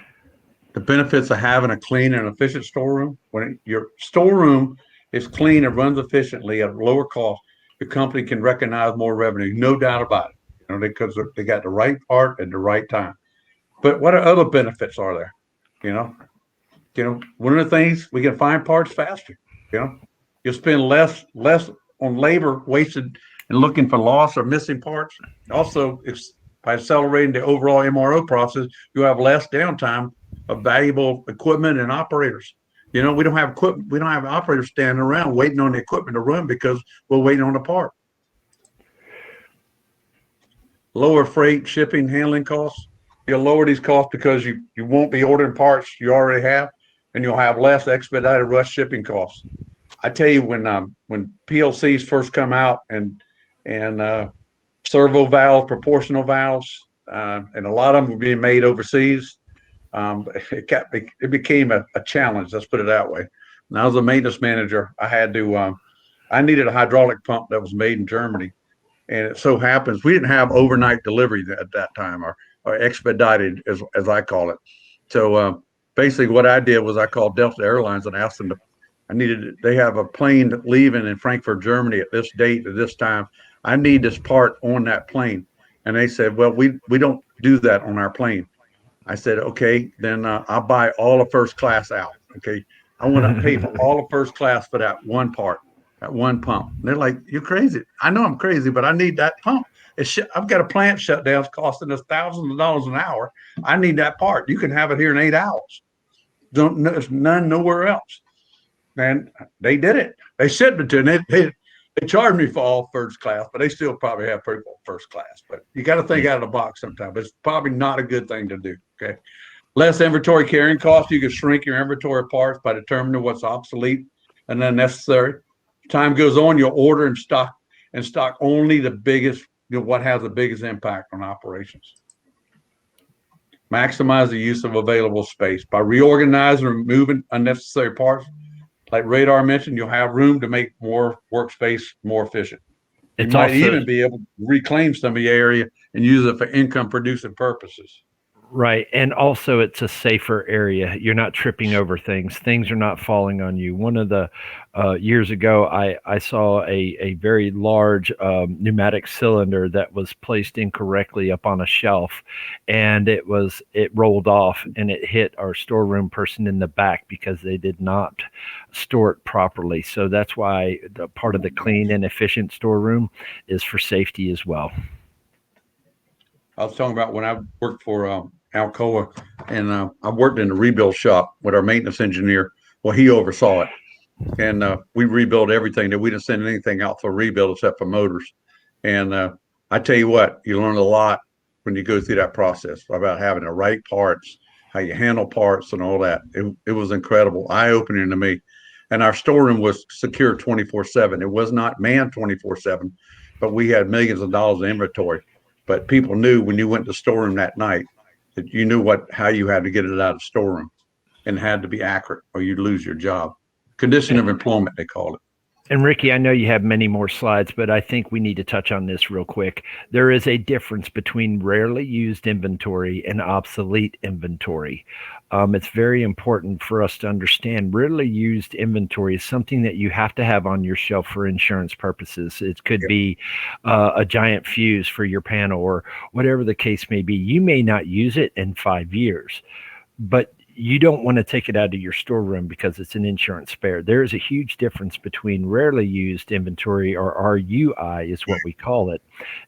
The benefits of having a clean and efficient storeroom. When your storeroom is clean and runs efficiently at lower cost, the company can recognize more revenue, no doubt about it. Because they got the right part at the right time. But what other benefits are there? One of the things, we can find parts faster. You'll spend less on labor wasted and looking for lost or missing parts. Also, by accelerating the overall MRO process, you have less downtime of valuable equipment and operators. We don't have equipment. We don't have operators standing around waiting on the equipment to run because we're waiting on the part. Lower freight, shipping, handling costs. You'll lower these costs because you won't be ordering parts you already have, and you'll have less expedited rush shipping costs. I tell you, when PLCs first come out and servo valves, proportional valves, and a lot of them were being made overseas, it became a challenge. Let's put it that way. And I was a maintenance manager. I needed a hydraulic pump that was made in Germany. And it so happens we didn't have overnight delivery at that time, or expedited, as I call it. So basically what I did was I called Delta Airlines and asked them they have a plane leaving in Frankfurt, Germany at this date, at this time. I need this part on that plane. And they said, well, we don't do that on our plane. I said, okay, then I'll buy all of first class out. Okay. I want to pay for all of first class for that one part, that one pump. And they're like, you're crazy. I know I'm crazy, but I need that pump. I've got a plant shutdown. It's costing us thousands of dollars an hour. I need that part. You can have it here in 8 hours. There's none nowhere else. And they did it. They shipped it to me. They charged me for all first class, but they still probably have people first class. But you got to think out of the box sometimes. It's probably not a good thing to do. Okay. Less inventory carrying costs. You can shrink your inventory parts by determining what's obsolete and unnecessary. As time goes on, you'll order and stock only the biggest, what has the biggest impact on operations. Maximize the use of available space by reorganizing and removing unnecessary parts. Like Radar mentioned, you'll have room to make more workspace more efficient. You might even be able to reclaim some of the area and use it for income producing purposes. Right. And also it's a safer area. You're not tripping over things. Things are not falling on you. One of the years ago, I saw a very large pneumatic cylinder that was placed incorrectly up on a shelf, and it rolled off and it hit our storeroom person in the back because they did not store it properly. So that's why the part of the clean and efficient storeroom is for safety as well. I was talking about when I worked for Alcoa, and I worked in the rebuild shop with our maintenance engineer. Well, he oversaw it, and we rebuilt everything. That we didn't send anything out for rebuild except for motors. And I tell you what, you learn a lot when you go through that process about having the right parts, how you handle parts, and all that. It was incredible, eye-opening to me. And our storeroom was secure 24/7. It was not manned 24/7, but we had millions of dollars of inventory. But people knew when you went to the storeroom that night that you knew how you had to get it out of the storeroom, and had to be accurate or you'd lose your job. Condition of employment, they called it. And Ricky, I know you have many more slides, but I think we need to touch on this real quick. There is a difference between rarely used inventory and obsolete inventory. It's very important for us to understand rarely used inventory is something that you have to have on your shelf for insurance purposes. It could be a giant fuse for your panel or whatever the case may be. You may not use it in 5 years, but you don't want to take it out of your storeroom because it's an insurance spare. There is a huge difference between rarely used inventory, or RUI is what we call it,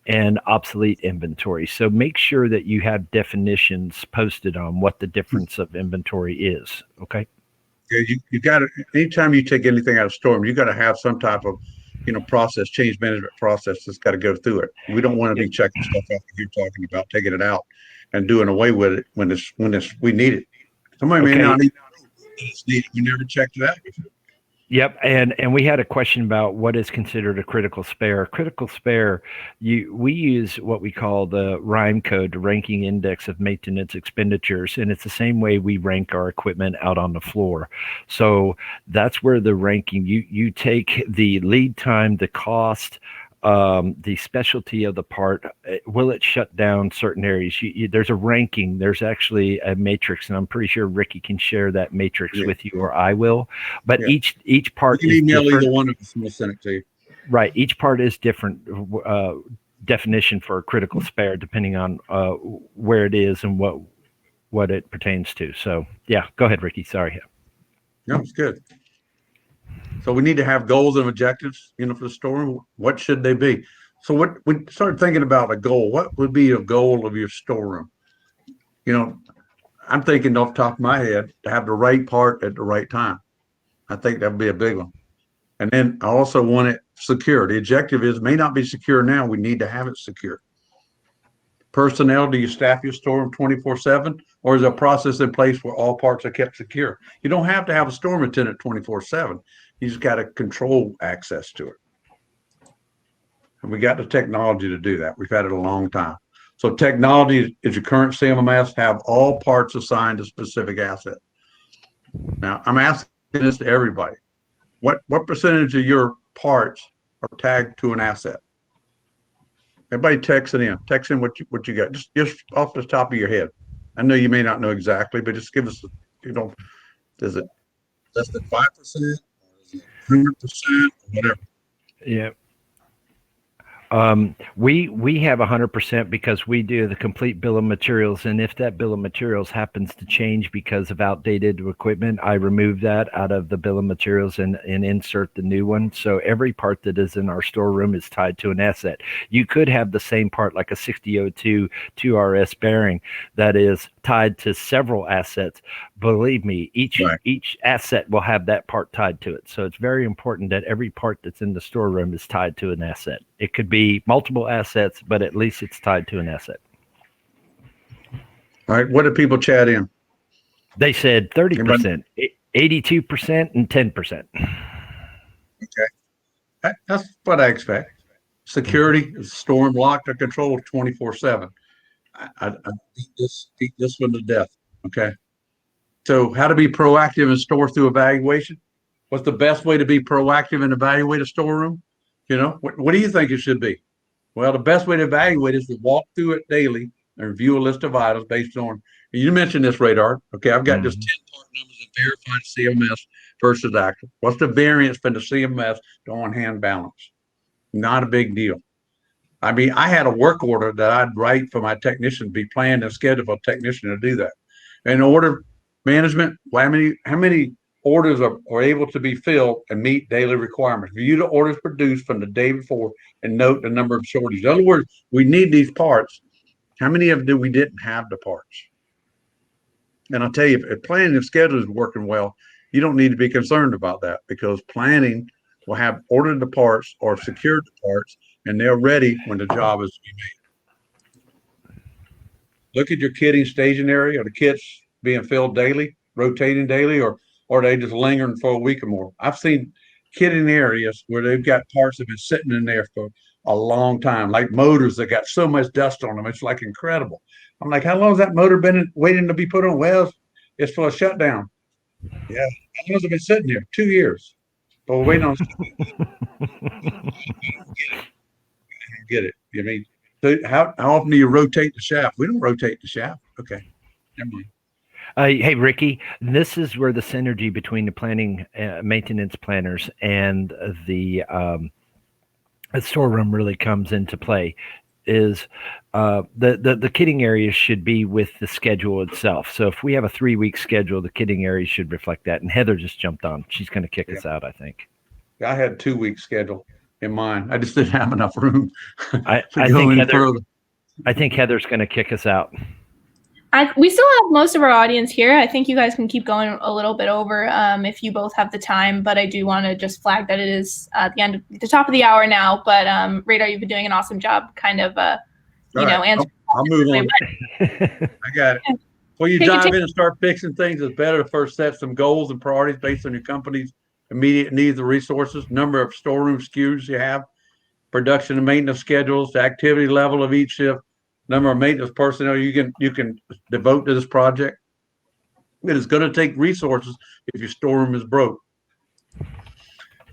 and obsolete inventory. So make sure that you have definitions posted on what the difference of inventory is. Okay. Yeah, you got to, anytime you take anything out of storeroom, you got to have some type of process, change management process that's got to go through it. We don't want to be checking stuff out that you're talking about, taking it out and doing away with it when we need it. Somebody may not need it's needed. We never checked it out before. Yep, and we had a question about what is considered a critical spare. Critical spare, we use what we call the RIME code, the ranking index of maintenance expenditures, and it's the same way we rank our equipment out on the floor. So that's where the ranking, you take the lead time, the cost, the specialty of the part, will it shut down certain areas? There's a ranking. There's actually a matrix, and I'm pretty sure Ricky can share that matrix with you, or I will. But each part you can is email different. Either one of us, and we'll send it to you. Right. Each part is different definition for a critical spare, depending on where it is and what it pertains to. So yeah, go ahead, Ricky. Sorry. No, it's good. So we need to have goals and objectives, for the storeroom. What should they be? So what we started thinking about a goal. What would be a goal of your storeroom? I'm thinking off the top of my head to have the right part at the right time. I think that would be a big one. And then I also want it secure. The objective may not be secure now. We need to have it secure. Personnel, do you staff your storeroom 24/7, or is there a process in place where all parts are kept secure? You don't have to have a storeroom attendant 24/7. You just got to control access to it. And we got the technology to do that. We've had it a long time. So technology is your current CMMS, have all parts assigned to specific asset. Now, I'm asking this to everybody. What percentage of your parts are tagged to an asset? Everybody text in what you got, just off the top of your head. I know you may not know exactly, but just give us, is it less than 5%, or is it 100%, or whatever? Yeah. We have 100% because we do the complete bill of materials, and if that bill of materials happens to change because of outdated equipment, I remove that out of the bill of materials and insert the new one. So every part that is in our storeroom is tied to an asset. You could have the same part, like a 6002 2RS bearing, that is tied to several assets. Believe me, each asset will have that part tied to it. So it's very important that every part that's in the storeroom is tied to an asset. It could be multiple assets, but at least it's tied to an asset. All right. What did people chat in? They said 30%, 82%, and 10%. Okay. That's what I expect. Security is storeroom locked or controlled 24/7. I beat this one to death. Okay. So how to be proactive and store through evaluation? What's the best way to be proactive and evaluate a storeroom? What do you think it should be? Well, the best way to evaluate is to walk through it daily and review a list of items based on, you mentioned this, Radar. Okay, I've got just 10 part numbers of verified CMS versus actual. What's the variance from the CMS to on-hand balance? Not a big deal. I mean, I had a work order that I'd write for my technician, be planned and scheduled for a technician to do that. And order management, how many orders are able to be filled and meet daily requirements? Review the orders produced from the day before and note the number of shortages. In other words, we need these parts. How many of them we didn't have the parts? And I'll tell you, if planning and schedule is working well, you don't need to be concerned about that, because planning will have ordered the parts or secured the parts, and they're ready when the job is to be made. Look at your kitting staging area. Are the kits being filled daily, rotating daily, or are they just lingering for a week or more? I've seen kitting areas where they've got parts that have been sitting in there for a long time, like motors that got so much dust on them. It's like incredible. I'm like, how long has that motor been waiting to be put on? Well, it's for a shutdown. Yeah. How long has it been sitting there? 2 years. But we're waiting on I don't get it. You mean, so how often do you rotate the shaft? We don't rotate the shaft. Okay. Never mind. Hey, Ricky, this is where the synergy between the planning maintenance planners and the storeroom really comes into play. Is the kitting areas should be with the schedule itself. So if we have a 3-week schedule, the kitting areas should reflect that. And Heather just jumped on. She's going to kick us out, I think. I had a 2-week schedule in mind. I just didn't have enough room I to go any further. I think Heather's going to kick us out. We still have most of our audience here. I think you guys can keep going a little bit over if you both have the time, but I do want to just flag that it is the top of the hour now. But Radar, you've been doing an awesome job kind of, answering. I'll move on. I got it. Before you dive in and start fixing things, it's better to first set some goals and priorities based on your company's immediate needs and resources, number of storeroom SKUs you have, production and maintenance schedules, the activity level of each shift, number of maintenance personnel you can devote to this project. It is going to take resources if your storeroom is broke.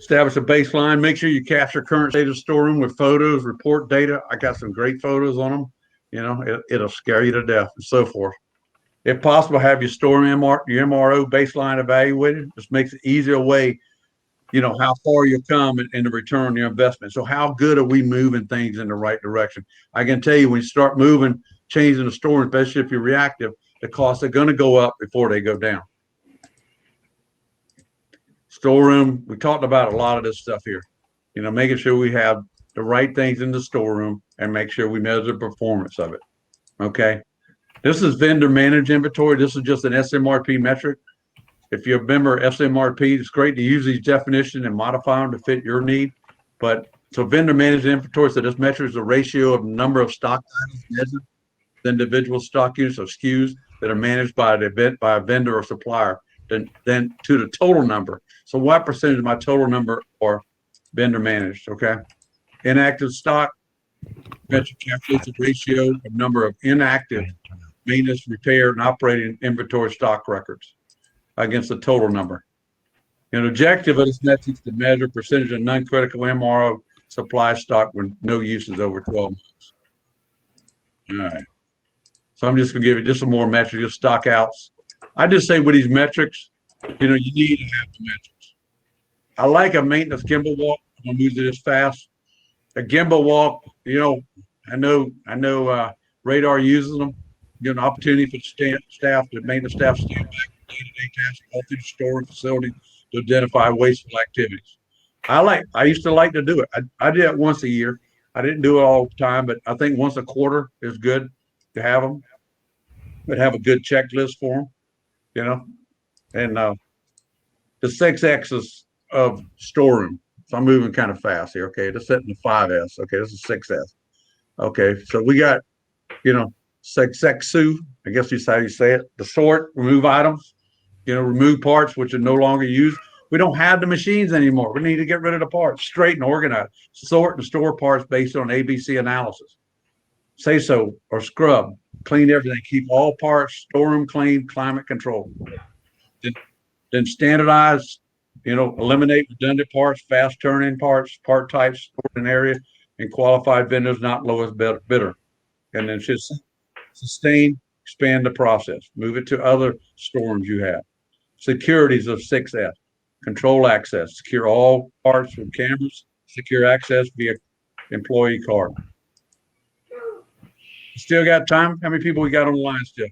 Establish a baseline. Make sure you capture current state of storeroom with photos, report data. I got some great photos on them. You know, it'll scare you to death and so forth. If possible, have your storeroom your MRO baseline evaluated. This makes it easier way, how far you've come and the return on your investment. So how good are we moving things in the right direction? I can tell you when you start moving, changing the storeroom, especially if you're reactive, the costs are going to go up before they go down. Storeroom, we talked about a lot of this stuff here. Making sure we have the right things in the storeroom and make sure we measure the performance of it. Okay. This is vendor managed inventory. This is just an SMRP metric. If you remember SMRP, it's great to use these definitions and modify them to fit your need. But so vendor managed inventory, so this measures the ratio of number of stock items measured, the individual stock units of SKUs that are managed by a vendor or supplier, then to the total number. So what percentage of my total number are vendor managed? Okay. Inactive stock metric calculates the ratio of number of inactive maintenance, repair, and operating inventory stock records against the total number. An objective of this metric is to measure percentage of non-critical MRO supply stock when no use is over 12 months. All right. So I'm just going to give you just some more metrics, just stock outs. I just say with these metrics, you need to have the metrics. I like a maintenance gimbal walk. I'm going to use it this fast. A gimbal walk, I know Radar uses them. Give an opportunity for the maintenance staff to stand back from day-to-day tasks all through the store and facility to identify wasteful activities. I used to like to do it. I did it once a year. I didn't do it all the time, but I think once a quarter is good to have them. But have a good checklist for them, And the 6 X's of storeroom. So I'm moving kind of fast here. Okay, just setting the 5S. Okay, this is 6S. Okay, so we got, Sexu, I guess is how you say it. The sort, remove items, remove parts which are no longer used. We don't have the machines anymore. We need to get rid of the parts, straight and organize, sort and store parts based on ABC analysis. Say so or scrub, clean everything, keep all parts, store them clean, climate control. Then standardize, eliminate redundant parts, fast turn-in parts, part types stored in area, and qualified vendors, not lowest bidder. And then just sustain, expand the process, move it to other storerooms you have. Securities of 6S, control access, secure all parts from cameras, secure access via employee card. Still got time? How many people we got on the line still?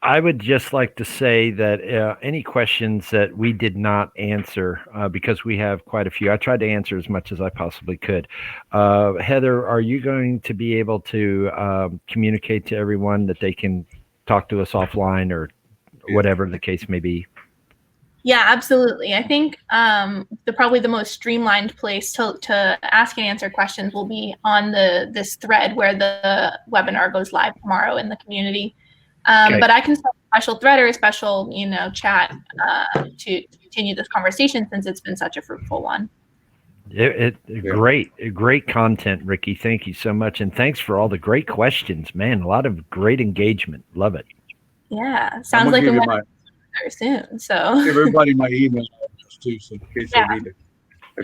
I would just like to say that any questions that we did not answer, because we have quite a few, I tried to answer as much as I possibly could. Heather, are you going to be able to communicate to everyone that they can talk to us offline or whatever the case may be? Yeah, absolutely. I think probably the most streamlined place to ask and answer questions will be on this thread where the webinar goes live tomorrow in the community. Okay. But I can start a special thread or a special, chat to continue this conversation since it's been such a fruitful one. Great content, Ricky. Thank you so much. And thanks for all the great questions, man. A lot of great engagement. Love it. Yeah. Sounds like we might very soon. So give everybody my email address too, so in case they need to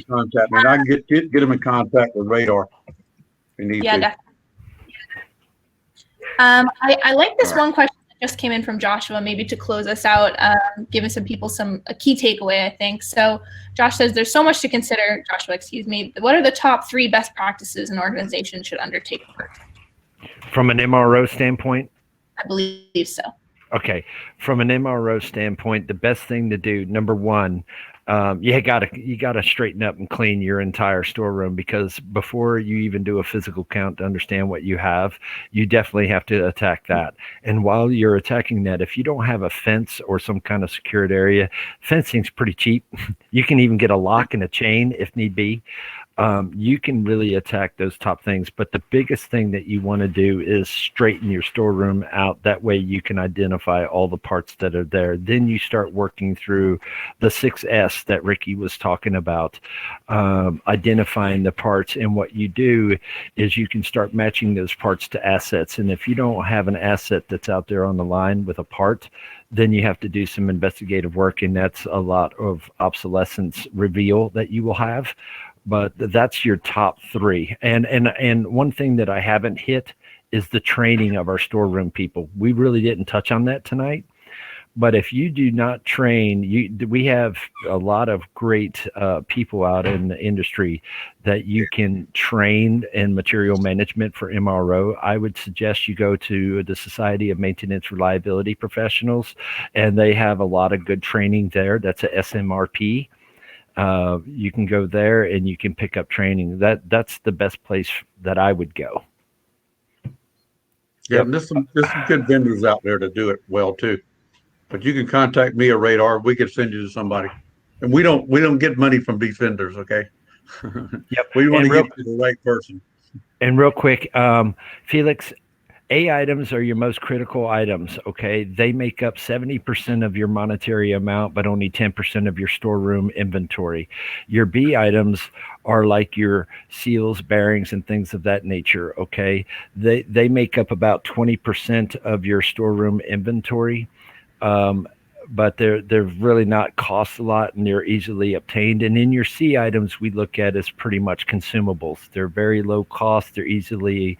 contact me. And I can get them in contact with Radar if you need to. Definitely. I like this one question that just came in from Joshua, maybe to close us out, giving some people a key takeaway, I think. So Josh says, there's so much to consider, Joshua, excuse me. What are the top 3 best practices an organization should undertake first? From an MRO standpoint? I believe so. Okay. From an MRO standpoint, the best thing to do, number 1, you gotta straighten up and clean your entire storeroom, because before you even do a physical count to understand what you have, you definitely have to attack that. And while you're attacking that, if you don't have a fence or some kind of secured area, fencing's pretty cheap. You can even get a lock and a chain if need be. You can really attack those top things. But the biggest thing that you want to do is straighten your storeroom out. That way you can identify all the parts that are there. Then you start working through the 6S that Ricky was talking about, identifying the parts. And what you do is you can start matching those parts to assets. And if you don't have an asset that's out there on the line with a part, then you have to do some investigative work. And that's a lot of obsolescence reveal that you will have. But that's your top three. And one thing that I haven't hit is the training of our storeroom people. We really didn't touch on that tonight. But if you do not train, we have a lot of great people out in the industry that you can train in material management for MRO. I would suggest you go to the Society of Maintenance Reliability Professionals, and they have a lot of good training there. That's a SMRP. You can go there and you can pick up training. That's the best place that I would go. Yeah, Yep. and there's some good vendors out there to do it well too. But you can contact me or Radar. We could send you to somebody, and we don't get money from these vendors. Okay. Yep. We want to And get to the right person. And real quick, Felix, A items are your most critical items, okay? They make up 70% of your monetary amount, but only 10% of your storeroom inventory. Your B items are like your seals, bearings, and things of that nature, okay? They make up about 20% of your storeroom inventory. But they're really not cost a lot, and they're easily obtained. And in your C items, we look at as pretty much consumables. They're very low cost. They're easily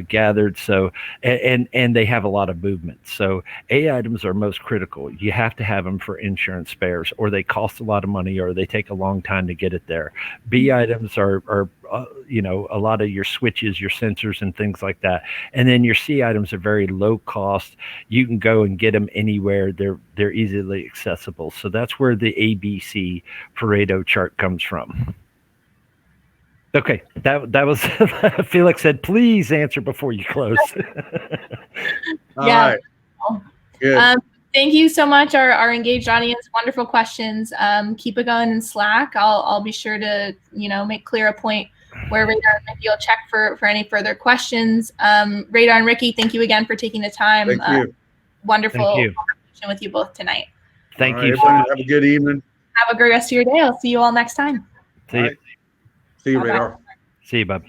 gathered. So and they have a lot of movement. So A items are most critical. You have to have them for insurance spares, or they cost a lot of money, or they take a long time to get it there. B items are a lot of your switches, your sensors, and things like that. And then your C items are very low cost. You can go and get them anywhere. They're easily accessible. So that's where the ABC Pareto chart comes from. Okay, that was Felix said, please answer before you close. All Yeah. right. Good. Thank you so much, our engaged audience. Wonderful questions. Keep it going in Slack. I'll be sure to make clear a point where Radar and Ricky will check for any further questions. Radar and Ricky, thank you again for taking the time. Thank you. Wonderful Thank you. conversation with you both tonight. Thank All you. right, everybody have a good evening. Have a great rest of your day. I'll see you all next time. See you. All right. See you, Bye-bye. Radar. See you, bub.